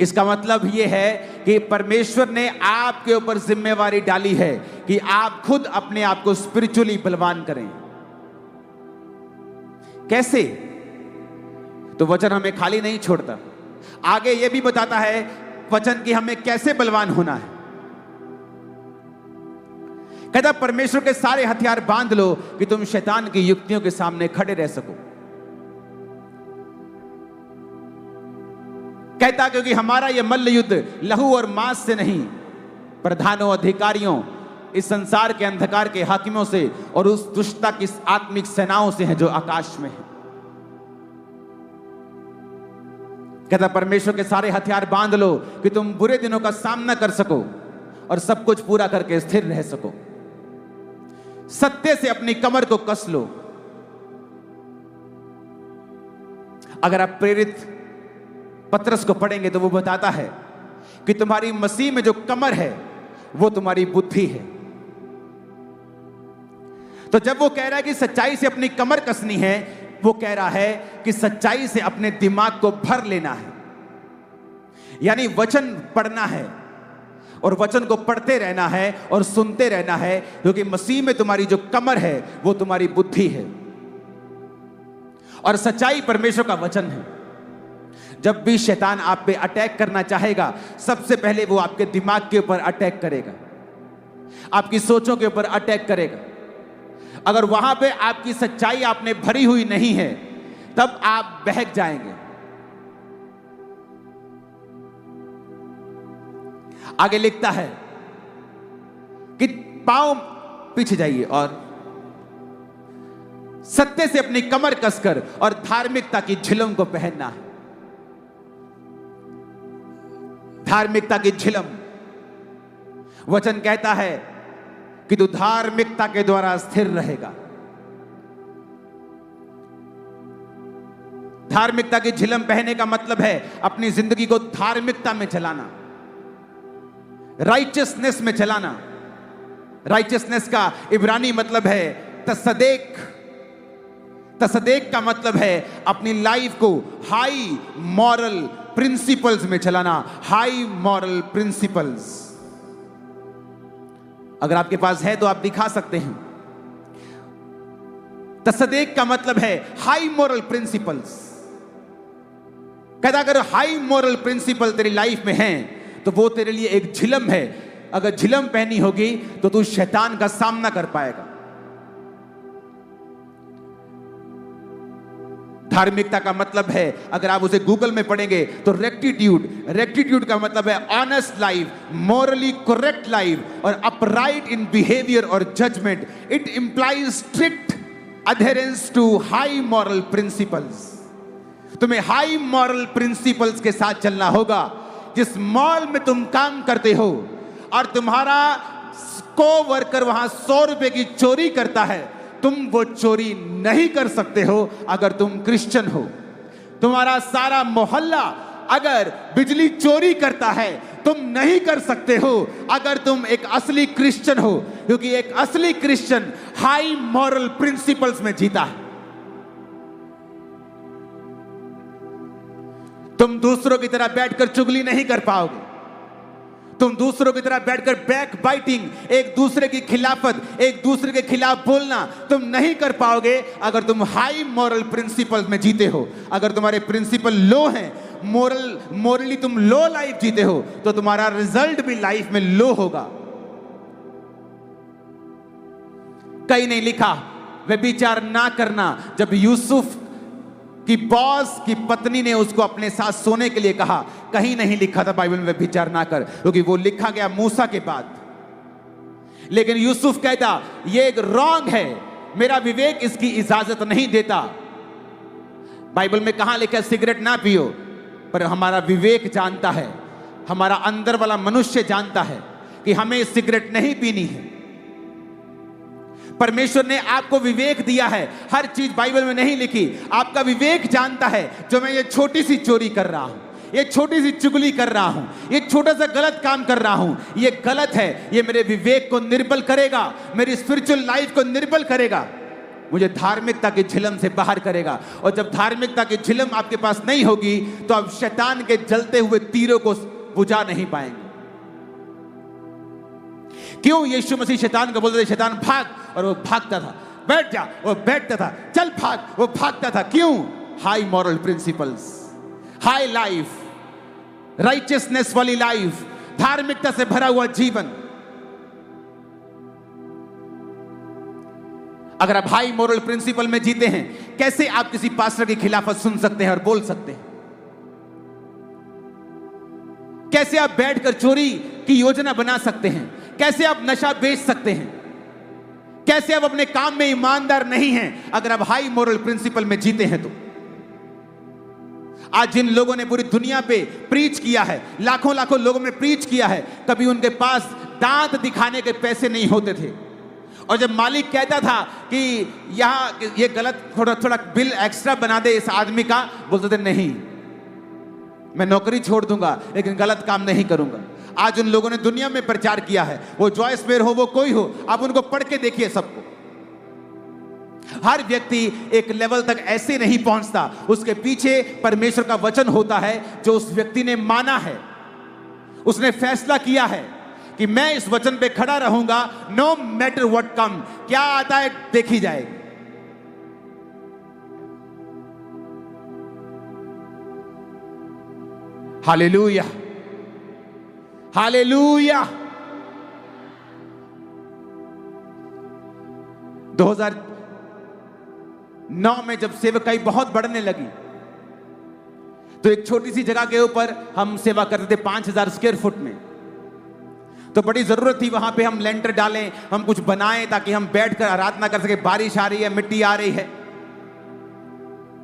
इसका मतलब यह है कि परमेश्वर ने आपके ऊपर जिम्मेवारी डाली है कि आप खुद अपने आप को स्पिरिचुअली बलवान करें। कैसे? तो वचन हमें खाली नहीं छोड़ता, आगे यह भी बताता है वचन कि हमें कैसे बलवान होना है। कहता परमेश्वर के सारे हथियार बांध लो कि तुम शैतान की युक्तियों के सामने खड़े रह सको। कहता क्योंकि हमारा यह मल्ल युद्ध लहू और मांस से नहीं, प्रधानों, अधिकारियों, इस संसार के अंधकार के हाकिमों से और उस दुष्टता की आत्मिक सेनाओं से है जो आकाश में है। कहता परमेश्वर के सारे हथियार बांध लो कि तुम बुरे दिनों का सामना कर सको और सब कुछ पूरा करके स्थिर रह सको। सत्य से अपनी कमर को कस लो। अगर आप प्रेरित पत्रस को पढ़ेंगे तो वो बताता है कि तुम्हारी मसीह में जो कमर है वो तुम्हारी बुद्धि है। तो जब वो कह रहा है कि सच्चाई से अपनी कमर कसनी है, वो कह रहा है कि सच्चाई से अपने दिमाग को भर लेना है। यानी वचन पढ़ना है और वचन को पढ़ते रहना है और सुनते रहना है, क्योंकि मसीह में तुम्हारी जो कमर है वो तुम्हारी बुद्धि है और सच्चाई परमेश्वर का वचन है। जब भी शैतान आप पे अटैक करना चाहेगा, सबसे पहले वो आपके दिमाग के ऊपर अटैक करेगा, आपकी सोचों के ऊपर अटैक करेगा। अगर वहां पे आपकी सच्चाई आपने भरी हुई नहीं है, तब आप बहक जाएंगे। आगे लिखता है कि पांव पीछे जाइए और सत्य से अपनी कमर कसकर और धार्मिकता की झिलम को पहनना है। धार्मिकता की झिलम, वचन कहता है कि तू धार्मिकता के द्वारा स्थिर रहेगा। धार्मिकता की झिलम पहनने का मतलब है अपनी जिंदगी को धार्मिकता में चलाना, राइचियसनेस में चलाना। राइचियसनेस का इब्रानी मतलब है तसदेक। तसदेक का मतलब है अपनी लाइफ को हाई मॉरल प्रिंसिपल्स में चलाना, हाई मॉरल प्रिंसिपल्स। अगर आपके पास है तो आप दिखा सकते हैं। तसदेक का मतलब है हाई मॉरल प्रिंसिपल्स। कहता अगर हाई मॉरल प्रिंसिपल तेरी लाइफ में हैं तो वो तेरे लिए एक झिलम है। अगर झिलम पहनी होगी तो तू शैतान का सामना कर पाएगा। धार्मिकता का मतलब है, अगर आप उसे गूगल में पढ़ेंगे तो रेक्टिट्यूड। रेक्टिट्यूड का मतलब है honest life, morally correct life और अपराइट इन बिहेवियर और judgement. It implies strict adherence to high moral principles. तुम्हें हाई मॉरल प्रिंसिपल्स के साथ चलना होगा। जिस मॉल में तुम काम करते हो और तुम्हारा को-वर्कर वहां 100 रुपए की चोरी करता है, तुम वो चोरी नहीं कर सकते हो अगर तुम क्रिश्चियन हो। तुम्हारा सारा मोहल्ला अगर बिजली चोरी करता है, तुम नहीं कर सकते हो अगर तुम एक असली क्रिश्चियन हो, क्योंकि एक असली क्रिश्चियन हाई मॉरल प्रिंसिपल्स में जीता है। तुम दूसरों की तरह बैठकर चुगली नहीं कर पाओगे। तुम दूसरों की तरह बैठकर बैक बाइटिंग, एक दूसरे की खिलाफत, एक दूसरे के खिलाफ बोलना तुम नहीं कर पाओगे अगर तुम हाई मॉरल प्रिंसिपल्स में जीते हो। अगर तुम्हारे प्रिंसिपल लो हैं, मॉरली तुम लो लाइफ जीते हो, तो तुम्हारा रिजल्ट भी लाइफ में लो होगा। कहीं नहीं लिखा व्यभिचार ना करना। जब यूसुफ कि बॉस की पत्नी ने उसको अपने साथ सोने के लिए कहा, कहीं नहीं लिखा था बाइबल में व्यभिचार ना कर, क्योंकि वो लिखा गया मूसा के बाद। लेकिन यूसुफ कहता ये एक रॉन्ग है, मेरा विवेक इसकी इजाजत नहीं देता। बाइबल में कहां लिखा है सिगरेट ना पियो, पर हमारा विवेक जानता है, हमारा अंदर वाला मनुष्य जानता है कि हमें सिगरेट नहीं पीनी है। परमेश्वर ने आपको विवेक दिया है। हर चीज बाइबल में नहीं लिखी। आपका विवेक जानता है जो मैं ये छोटी सी चोरी कर रहा हूं, ये छोटी सी चुगली कर रहा हूं, ये छोटा सा गलत काम कर रहा हूं, ये गलत है। ये मेरे विवेक को निर्बल करेगा, मेरी स्पिरिचुअल लाइफ को निर्बल करेगा, मुझे धार्मिकता की झिलम से बाहर करेगा। और जब धार्मिकता की झिलम आपके पास नहीं होगी तो आप शैतान के जलते हुए तीरों को बुझा नहीं पाएंगे। क्यों यीशु मसीह शैतान को बोलते थे शैतान भाग, और वो भागता था। बैठ जा, वो बैठता था। चल भाग, वो भागता था। क्यों? High moral principles, high life, righteousness वाली लाइफ, धार्मिकता से भरा हुआ जीवन। अगर आप हाई मॉरल प्रिंसिपल में जीते हैं, कैसे आप किसी पास्टर की खिलाफत सुन सकते हैं और बोल सकते हैं? कैसे आप बैठकर चोरी की योजना बना सकते हैं? कैसे आप नशा बेच सकते हैं? कैसे आप अपने काम में ईमानदार नहीं हैं अगर आप हाई मॉरल प्रिंसिपल में जीते हैं? तो आज जिन लोगों ने पूरी दुनिया पे प्रीच किया है, लाखों लाखों लोगों में प्रीच किया है, कभी उनके पास दांत दिखाने के पैसे नहीं होते थे। और जब मालिक कहता था कि यहां ये गलत, थोड़ा थोड़ा बिल एक्स्ट्रा बना दे इस आदमी का, बोलते थे नहीं, मैं नौकरी छोड़ दूंगा लेकिन गलत काम नहीं करूंगा। आज उन लोगों ने दुनिया में प्रचार किया है, वो जॉयस मेयर हो, वो कोई हो, आप उनको पढ़ के देखिए सबको। हर व्यक्ति एक लेवल तक ऐसे नहीं पहुंचता, उसके पीछे परमेश्वर का वचन होता है जो उस व्यक्ति ने माना है। उसने फैसला किया है कि मैं इस वचन पे खड़ा रहूंगा, नो मैटर व्हाट कम, क्या आता है देखी जाएगी। Hallelujah, hallelujah. 2009 में जब सेवकाई बहुत बढ़ने लगी तो एक छोटी सी जगह के ऊपर हम सेवा करते थे 5000 स्क्वायर फुट में। तो बड़ी जरूरत थी वहां पे हम लेंटर डालें, हम कुछ बनाएं ताकि हम बैठकर आराधना कर सके। बारिश आ रही है, मिट्टी आ रही है,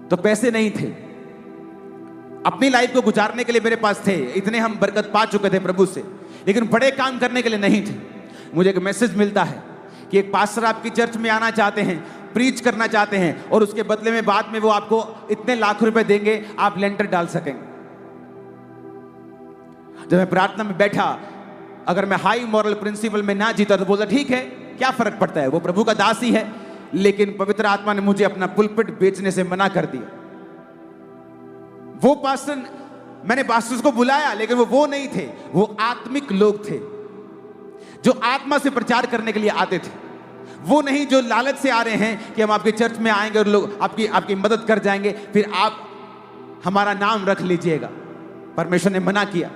तो पैसे नहीं थे। अपनी लाइफ को गुजारने के लिए मेरे पास थे, इतने हम बरकत पा चुके थे प्रभु से, लेकिन बड़े काम करने के लिए नहीं थे। मुझे एक मैसेज मिलता है कि एक पास्टर आपकी चर्च में आना चाहते हैं, प्रीच करना चाहते हैं, और उसके बदले में बाद में वो आपको इतने लाख रुपए देंगे, आप लेंटर डाल सकेंगे। जब मैं प्रार्थना में बैठा, अगर मैं हाई मॉरल प्रिंसिपल में ना जीता तो बोला ठीक है, क्या फर्क पड़ता है, वो प्रभु का दास ही है। लेकिन पवित्र आत्मा ने मुझे अपना पुलपिट बेचने से मना कर दिया। वो पास्टर, मैंने पास्टर्स को बुलाया, लेकिन वो नहीं थे, वो आत्मिक लोग थे जो आत्मा से प्रचार करने के लिए आते थे। वो नहीं जो लालच से आ रहे हैं कि हम आपके चर्च में आएंगे और लोग आपकी मदद कर जाएंगे, फिर आप हमारा नाम रख लीजिएगा। परमेश्वर ने मना किया।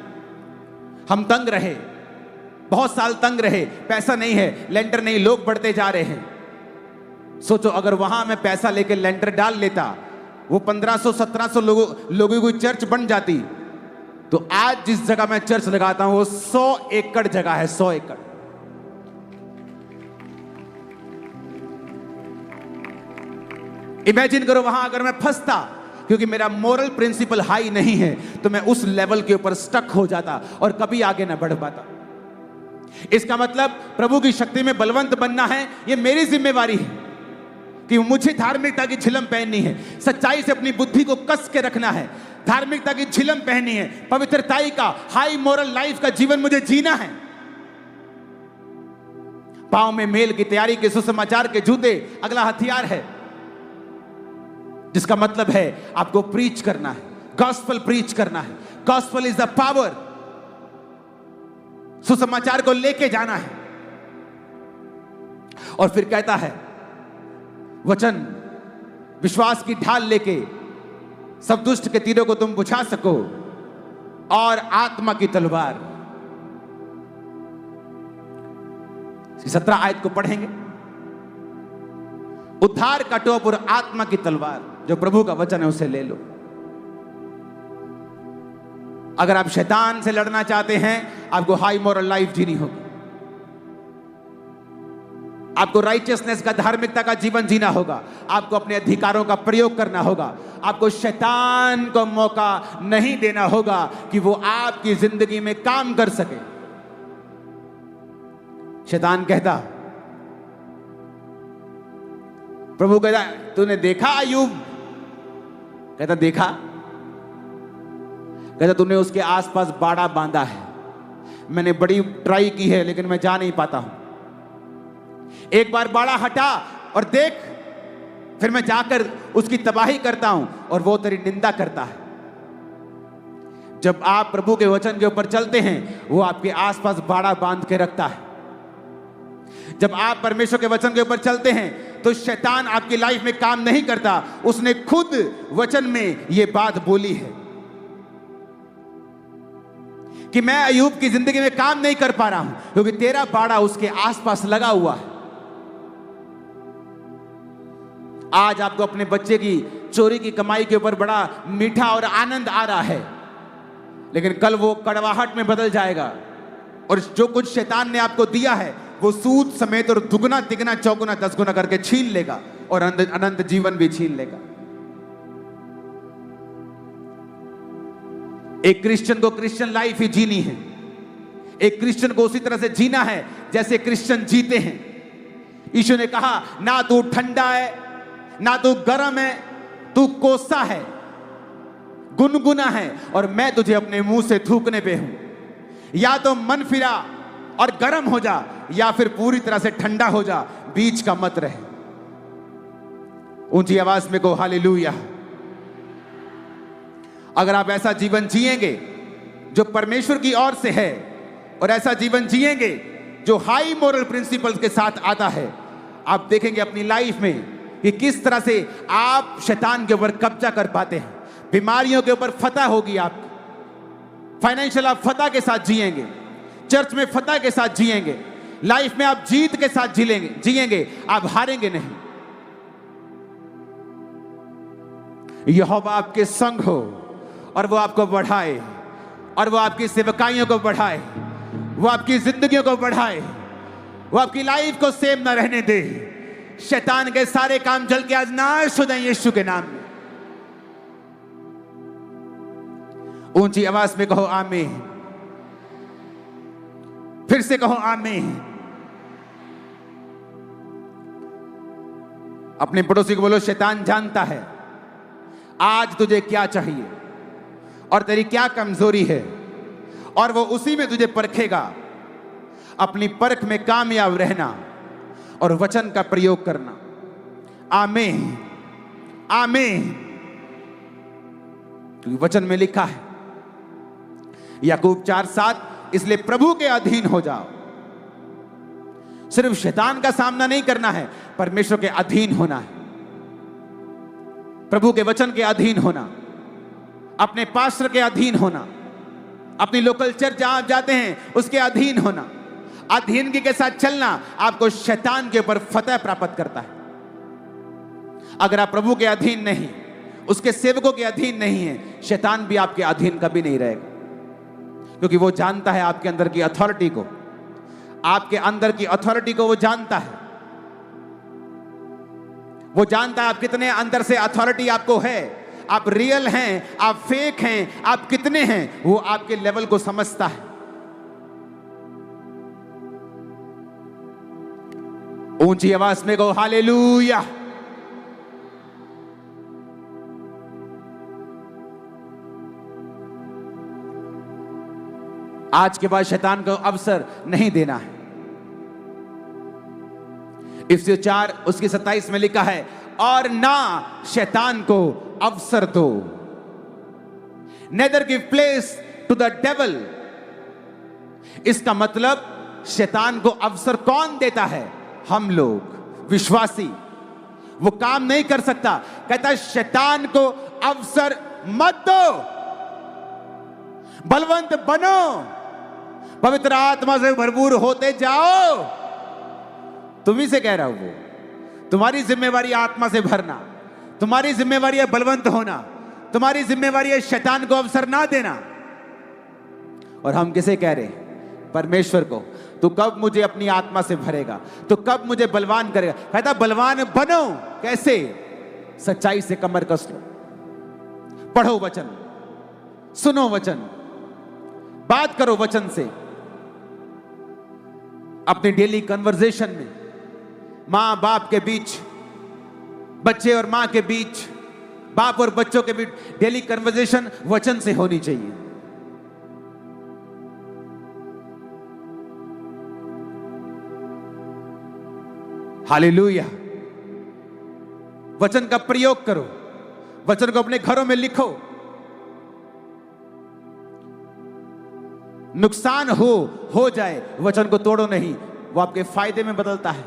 हम तंग रहे, बहुत साल तंग रहे, पैसा नहीं है, लेंटर नहीं, लोग बढ़ते जा रहे हैं। सोचो अगर वहां मैं पैसा लेके लेंटर डाल लेता, वो 1500-1700 लोगों की चर्च बन जाती, तो आज जिस जगह मैं चर्च लगाता हूं वो 100 एकड़ जगह है, 100 एकड़। इमेजिन करो वहां अगर मैं फंसता, क्योंकि मेरा मोरल प्रिंसिपल हाई नहीं है, तो मैं उस लेवल के ऊपर स्टक हो जाता और कभी आगे ना बढ़ पाता। इसका मतलब प्रभु की शक्ति में बलवंत बनना है, यह मेरी जिम्मेवारी है कि मुझे धार्मिकता की झिलम पहननी है, सच्चाई से अपनी बुद्धि को कस के रखना है, धार्मिकता की झिलम पहननी है, पवित्रताई का हाई मोरल लाइफ का जीवन मुझे जीना है। पांव में मेल की तैयारी के सुसमाचार के जूते अगला हथियार है, जिसका मतलब है आपको प्रीच करना है, गॉस्पेल प्रीच करना है। गॉस्पेल इज द पावर, सुसमाचार को लेके जाना है। और फिर कहता है वचन, विश्वास की ढाल लेके सब दुष्ट के तीरों को तुम बुझा सको, और आत्मा की तलवार। 17 आयत को पढ़ेंगे। उद्धार का टोप और आत्मा की तलवार, जो प्रभु का वचन है उसे ले लो। अगर आप शैतान से लड़ना चाहते हैं, आपको हाई मोरल लाइफ जीनी होगी, आपको राइचियसनेस का, धार्मिकता का जीवन जीना होगा, आपको अपने अधिकारों का प्रयोग करना होगा, आपको शैतान को मौका नहीं देना होगा कि वो आपकी जिंदगी में काम कर सके। शैतान कहता, प्रभु कहता तूने देखा अय्यूब? कहता देखा। कहता तूने उसके आसपास बाड़ा बांधा है, मैंने बड़ी ट्राई की है लेकिन मैं जा नहीं पाता हूं। एक बार बाड़ा हटा और देख, फिर मैं जाकर उसकी तबाही करता हूं और वो तेरी निंदा करता है। जब आप प्रभु के वचन के ऊपर चलते हैं, वो आपके आसपास बाड़ा बांध के रखता है। जब आप परमेश्वर के वचन के ऊपर चलते हैं, तो शैतान आपकी लाइफ में काम नहीं करता। उसने खुद वचन में यह बात बोली है कि मैं अय्यूब की जिंदगी में काम नहीं कर पा रहा हूं, क्योंकि तेरा बाड़ा उसके आसपास लगा हुआ है। आज आपको अपने बच्चे की चोरी की कमाई के ऊपर बड़ा मीठा और आनंद आ रहा है, लेकिन कल वो कड़वाहट में बदल जाएगा, और जो कुछ शैतान ने आपको दिया है वो सूद समेत और दुगना तिगना चौगुना 10 गुना करके छीन लेगा, और अनंत जीवन भी छीन लेगा। एक क्रिश्चियन को क्रिश्चियन लाइफ ही जीनी है। एक क्रिश्चियन को उसी तरह से जीना है जैसे क्रिश्चियन जीते हैं। यीशु ने कहा, ना तू ठंडा है ना तू गर्म है, तू कोसा है, गुनगुना है, और मैं तुझे अपने मुंह से थूकने पे हूं। या तो मन फिरा और गर्म हो जा, या फिर पूरी तरह से ठंडा हो जा, बीच का मत रहे। ऊंची आवाज में को हालेलुया। अगर आप ऐसा जीवन जिएंगे जो परमेश्वर की ओर से है, और ऐसा जीवन जिएंगे जो हाई मोरल प्रिंसिपल्स के साथ आता है, आप देखेंगे अपनी लाइफ में कि किस तरह से आप शैतान के ऊपर कब्जा कर पाते हैं। बीमारियों के ऊपर फतह होगी आपकी, फाइनेंशियल आप फतह के साथ जिएंगे, चर्च में फतह के साथ जिएंगे, लाइफ में आप जीत के साथ जिएंगे, आप हारेंगे नहीं। यहोवा आपके संग हो और वो आपको बढ़ाए, और वो आपकी सेवकाइयों को बढ़ाए, वो आपकी जिंदगियों को बढ़ाए, वो आपकी लाइफ को सेम ना रहने दे। शैतान के सारे काम जल के आज नाश हो जाए यीशु के नाम में। ऊंची आवाज में कहो आमीन। फिर से कहो आमीन। अपने पड़ोसी को बोलो, शैतान जानता है आज तुझे क्या चाहिए और तेरी क्या कमजोरी है, और वो उसी में तुझे परखेगा। अपनी परख में कामयाब रहना और वचन का प्रयोग करना। आमीन आमीन। क्योंकि वचन में लिखा है याकूब 4:7, इसलिए प्रभु के अधीन हो जाओ। सिर्फ शैतान का सामना नहीं करना है, परमेश्वर के अधीन होना है, प्रभु के वचन के अधीन होना, अपने पास्टर के अधीन होना, अपनी लोकल चर्च जहां आप जाते हैं उसके अधीन होना। अधीनगी के साथ चलना आपको शैतान के ऊपर फतह प्राप्त करता है। अगर आप प्रभु के अधीन नहीं, उसके सेवकों के अधीन नहीं है, शैतान भी आपके अधीन कभी नहीं रहेगा। क्योंकि वो जानता है आपके अंदर की अथॉरिटी को, आपके अंदर की अथॉरिटी को वो जानता है। वो जानता है आप कितने अंदर से अथॉरिटी आपको है, आप रियल हैं, आप फेक हैं, आप कितने हैं, वो आपके लेवल को समझता है। ऊंची आवाज में कहो हालेलुया। आज के बाद शैतान को अवसर नहीं देना है। इफिसियों 4 उसकी 27 में लिखा है, और ना शैतान को अवसर दो। Neither give place to the devil. इसका मतलब शैतान को अवसर कौन देता है? हम लोग विश्वासी। वो काम नहीं कर सकता, कहता है शैतान को अवसर मत दो, बलवंत बनो, पवित्र आत्मा से भरपूर होते जाओ। तुम्ही से कह रहा हूं, वो तुम्हारी जिम्मेवारी आत्मा से भरना, तुम्हारी जिम्मेवारी है बलवंत होना, तुम्हारी जिम्मेवारी है शैतान को अवसर ना देना। और हम किसे कह रहे? परमेश्वर को। तू कब मुझे अपनी आत्मा से भरेगा? तू कब मुझे बलवान करेगा? कहता बलवान बनो। कैसे? सच्चाई से कमर कस लो, पढ़ो वचन, सुनो वचन, बात करो वचन से। अपने डेली कन्वर्सेशन में, मां बाप के बीच, बच्चे और मां के बीच, बाप और बच्चों के बीच डेली कन्वर्सेशन वचन से होनी चाहिए। हालेलुया। वचन का प्रयोग करो, वचन को अपने घरों में लिखो। नुकसान हो जाए, वचन को तोड़ो नहीं, वो आपके फायदे में बदलता है।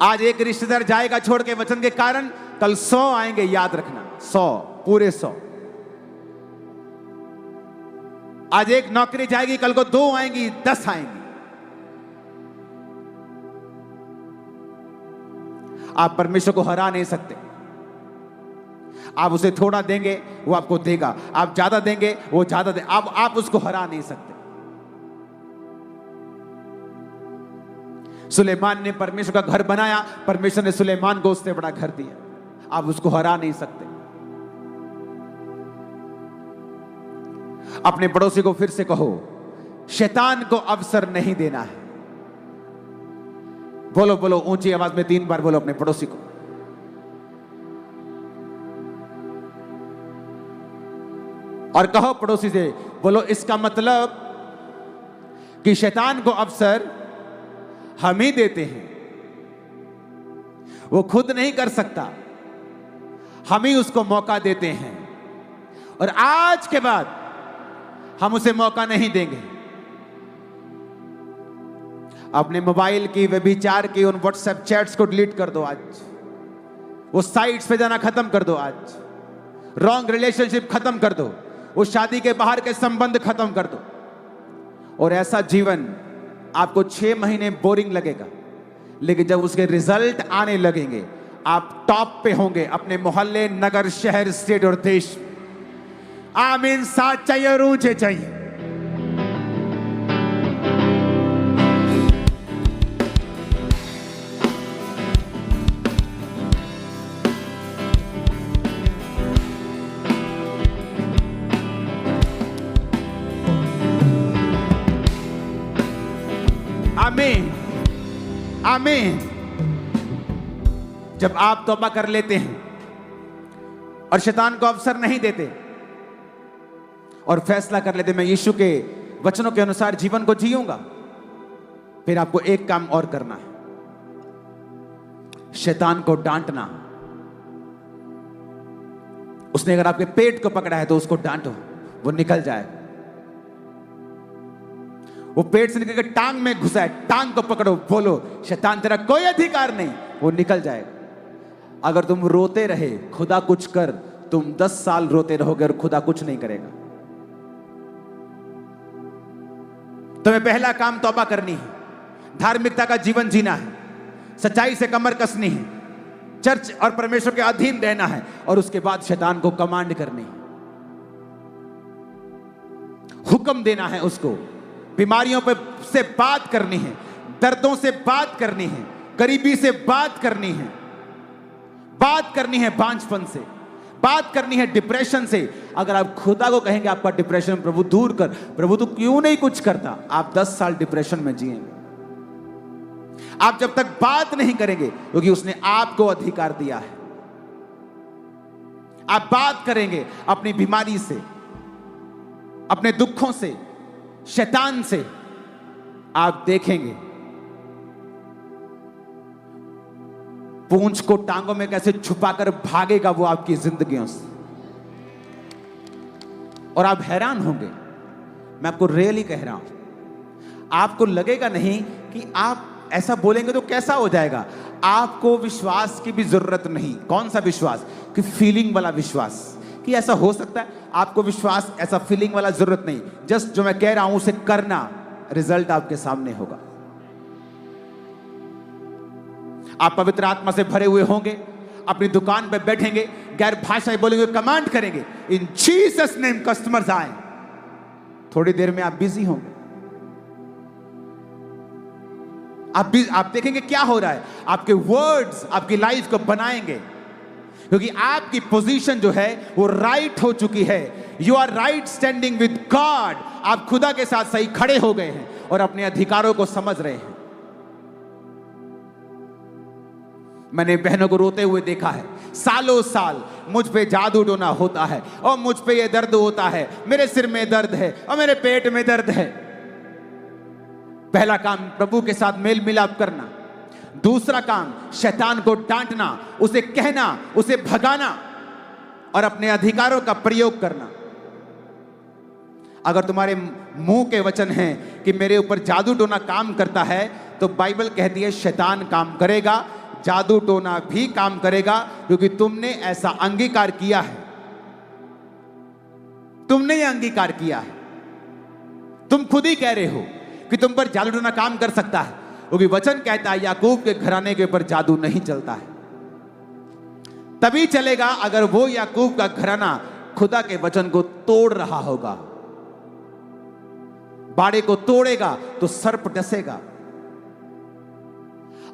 आज एक रिश्तेदार जाएगा छोड़ के वचन के कारण, कल 100 आएंगे, याद रखना, 100, पूरे 100। आज एक नौकरी जाएगी, कल को 2 आएंगी, 10 आएंगी। आप परमेश्वर को हरा नहीं सकते। आप उसे थोड़ा देंगे, वो आपको देगा। आप ज्यादा देंगे, वो ज्यादा दे। आप उसको हरा नहीं सकते। सुलेमान ने परमेश्वर का घर बनाया, परमेश्वर ने सुलेमान को उससे बड़ा घर दिया। आप उसको हरा नहीं सकते। अपने पड़ोसी को फिर से कहो, शैतान को अवसर नहीं देना है। बोलो बोलो, ऊंची आवाज में 3 बार बोलो अपने पड़ोसी को। और कहो पड़ोसी से, बोलो इसका मतलब कि शैतान को अवसर हम ही देते हैं। वो खुद नहीं कर सकता, हम ही उसको मौका देते हैं। और आज के बाद हम उसे मौका नहीं देंगे। अपने मोबाइल की, व्यभिचार की उन व्हाट्सएप चैट्स को डिलीट कर दो आज। वो साइट्स पे जाना खत्म कर दो आज। रॉन्ग रिलेशनशिप खत्म कर दो। वो शादी के बाहर के संबंध खत्म कर दो। और ऐसा जीवन आपको 6 महीने बोरिंग लगेगा, लेकिन जब उसके रिजल्ट आने लगेंगे, आप टॉप पे होंगे अपने मोहल्ले, नगर, शहर, स्टेट और देश। आमीन। साथ चाहिए और ऊंचे चाहिए। आमीन आमीन। जब आप तौबा कर लेते हैं और शैतान को अवसर नहीं देते और फैसला कर लेते मैं यीशु के वचनों के अनुसार जीवन को जीऊंगा, फिर आपको एक काम और करना है, शैतान को डांटना। उसने अगर आपके पेट को पकड़ा है तो उसको डांटो, वो निकल जाए। वो पेट से निकल के टांग में घुसा है, टांग को पकड़ो, बोलो शैतान तेरा कोई अधिकार नहीं, वो निकल जाएगा। अगर तुम रोते रहे खुदा कुछ कर, तुम 10 साल रोते रहोगे और खुदा कुछ नहीं करेगा। तुम्हें पहला काम तौबा करनी है, धार्मिकता का जीवन जीना है, सच्चाई से कमर कसनी है, चर्च और परमेश्वर के अधीन रहना है, और उसके बाद शैतान को कमांड करनी है, हुक्म देना है उसको। बीमारियों पर से बात करनी है, दर्दों से बात करनी है, गरीबी से बात करनी है, बात करनी है बांझपन से, बात करनी है डिप्रेशन से। अगर आप खुदा को कहेंगे आपका डिप्रेशन प्रभु दूर कर, प्रभु तू क्यों नहीं कुछ करता, आप 10 साल डिप्रेशन में जिएंगे। आप जब तक बात नहीं करेंगे, क्योंकि उसने आपको अधिकार दिया है। आप बात करेंगे अपनी बीमारी से, अपने दुखों से, शैतान से, आप देखेंगे पूंछ को टांगों में कैसे छुपाकर भागेगा वो आपकी जिंदगियों से, और आप हैरान होंगे। मैं आपको रियली कह रहा हूं, आपको लगेगा नहीं कि आप ऐसा बोलेंगे तो कैसा हो जाएगा। आपको विश्वास की भी जरूरत नहीं। कौन सा विश्वास? कि फीलिंग वाला विश्वास, कि ऐसा हो सकता है। आपको विश्वास, ऐसा फीलिंग वाला जरूरत नहीं। जस्ट जो मैं कह रहा हूं उसे करना, रिजल्ट आपके सामने होगा। आप पवित्र आत्मा से भरे हुए होंगे, अपनी दुकान पे बैठेंगे, गैर भाषाएं बोलेंगे, कमांड करेंगे, इन जीसस नेम कस्टमर्स आए। थोड़ी देर में आप बिजी होंगे। आप देखेंगे क्या हो रहा है। आपके वर्ड्स आपकी लाइफ को बनाएंगे, क्योंकि आपकी पोजीशन जो है वो राइट हो चुकी है। You are right standing with God. आप खुदा के साथ सही खड़े हो गए हैं और अपने अधिकारों को समझ रहे हैं। मैंने बहनों को रोते हुए देखा है, सालों साल मुझ पे जादू टोना होता है, और मुझ पे ये दर्द होता है, मेरे सिर में दर्द है और मेरे पेट में दर्द है। पहला काम प्रभु के साथ मेल मिलाप करना। दूसरा काम शैतान को डांटना, उसे कहना, उसे भगाना और अपने अधिकारों का प्रयोग करना। अगर तुम्हारे मुंह के वचन हैं कि मेरे ऊपर जादू टोना काम करता है, तो बाइबल कहती है शैतान काम करेगा, जादू टोना भी काम करेगा, क्योंकि तुमने ऐसा अंगीकार किया है। तुमने यह अंगीकार किया है। तुम खुद ही कह रहे हो कि तुम पर जादू टोना काम कर सकता है, क्योंकि वचन कहता है याकूब के घराने के ऊपर जादू नहीं चलता है। तभी चलेगा अगर वो याकूब का घराना खुदा के वचन को तोड़ रहा होगा। बाड़े को तोड़ेगा तो सर्प डसेगा।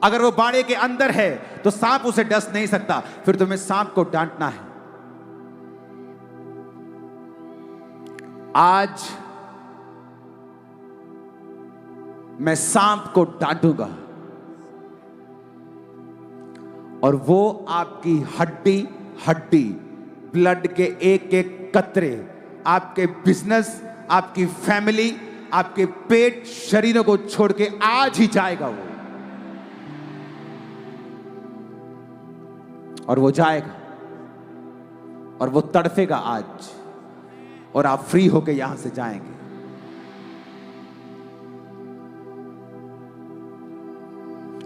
अगर वो बाड़े के अंदर है तो सांप उसे डस नहीं सकता। फिर तुम्हें सांप को डांटना है। आज मैं सांप को डांटूंगा और वो आपकी हड्डी हड्डी, ब्लड के एक एक कतरे, आपके बिजनेस, आपकी फैमिली, आपके पेट, शरीरों को छोड़ के आज ही जाएगा वो, और वो जाएगा और वो तड़फेगा आज, और आप फ्री होके यहां से जाएंगे।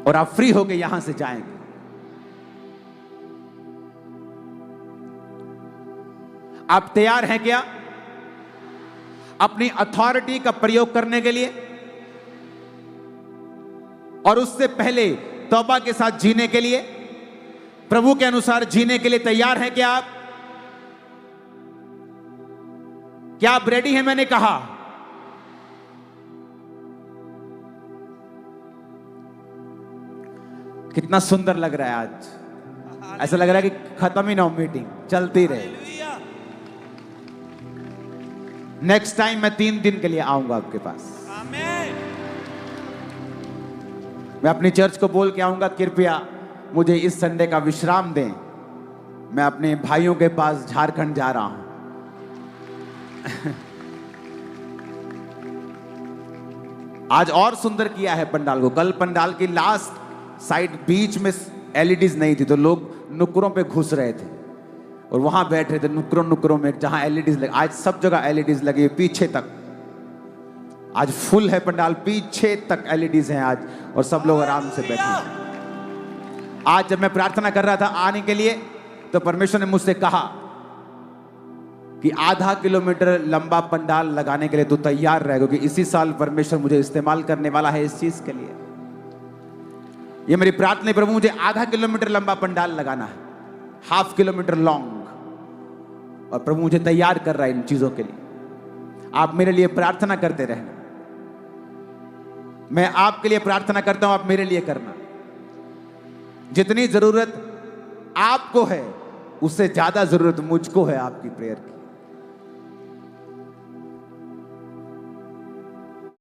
और आप फ्री होके यहां से जाएंगे। आप तैयार हैं क्या अपनी अथॉरिटी का प्रयोग करने के लिए? और उससे पहले तौबा के साथ जीने के लिए, प्रभु के अनुसार जीने के लिए तैयार हैं क्या आप? क्या आप रेडी हैं? मैंने कहा कितना सुंदर लग रहा है आज। ऐसा लग रहा है कि खत्म ही ना हो मीटिंग, चलती रहे। नेक्स्ट टाइम मैं 3 दिन के लिए आऊंगा आपके पास। मैं अपनी चर्च को बोल के आऊंगा, कृपया मुझे इस संडे का विश्राम दें, मैं अपने भाइयों के पास झारखंड जा रहा हूं। आज और सुंदर किया है पंडाल को। कल पंडाल की लास्ट साइड बीच में एलईडीज नहीं थी, तो लोग नुक्करों पे घुस रहे थे और वहां बैठ रहे थे नुक्करों में जहां एलईडीज लगे। आज सब जगह एलईडीज लगी है, पीछे तक आज फुल है पंडाल, पीछे तक एलईडीज हैं आज, और सब लोग आराम से बैठे हैं। आज जब मैं प्रार्थना कर रहा था आने के लिए, तो परमेश्वर ने मुझसे कहा कि आधा किलोमीटर लंबा पंडाल लगाने के लिए तू तैयार रहे, क्योंकि इसी साल परमेश्वर मुझे इस्तेमाल करने वाला है इस चीज के लिए। ये मेरी प्रार्थना है, प्रभु मुझे आधा किलोमीटर लंबा पंडाल लगाना है, 1/2 किलोमीटर लॉन्ग, और प्रभु मुझे तैयार कर रहा है इन चीजों के लिए। आप मेरे लिए प्रार्थना करते रहना, मैं आपके लिए प्रार्थना करता हूं, आप मेरे लिए करना। जितनी जरूरत आपको है उससे ज्यादा जरूरत मुझको है आपकी प्रेयर की।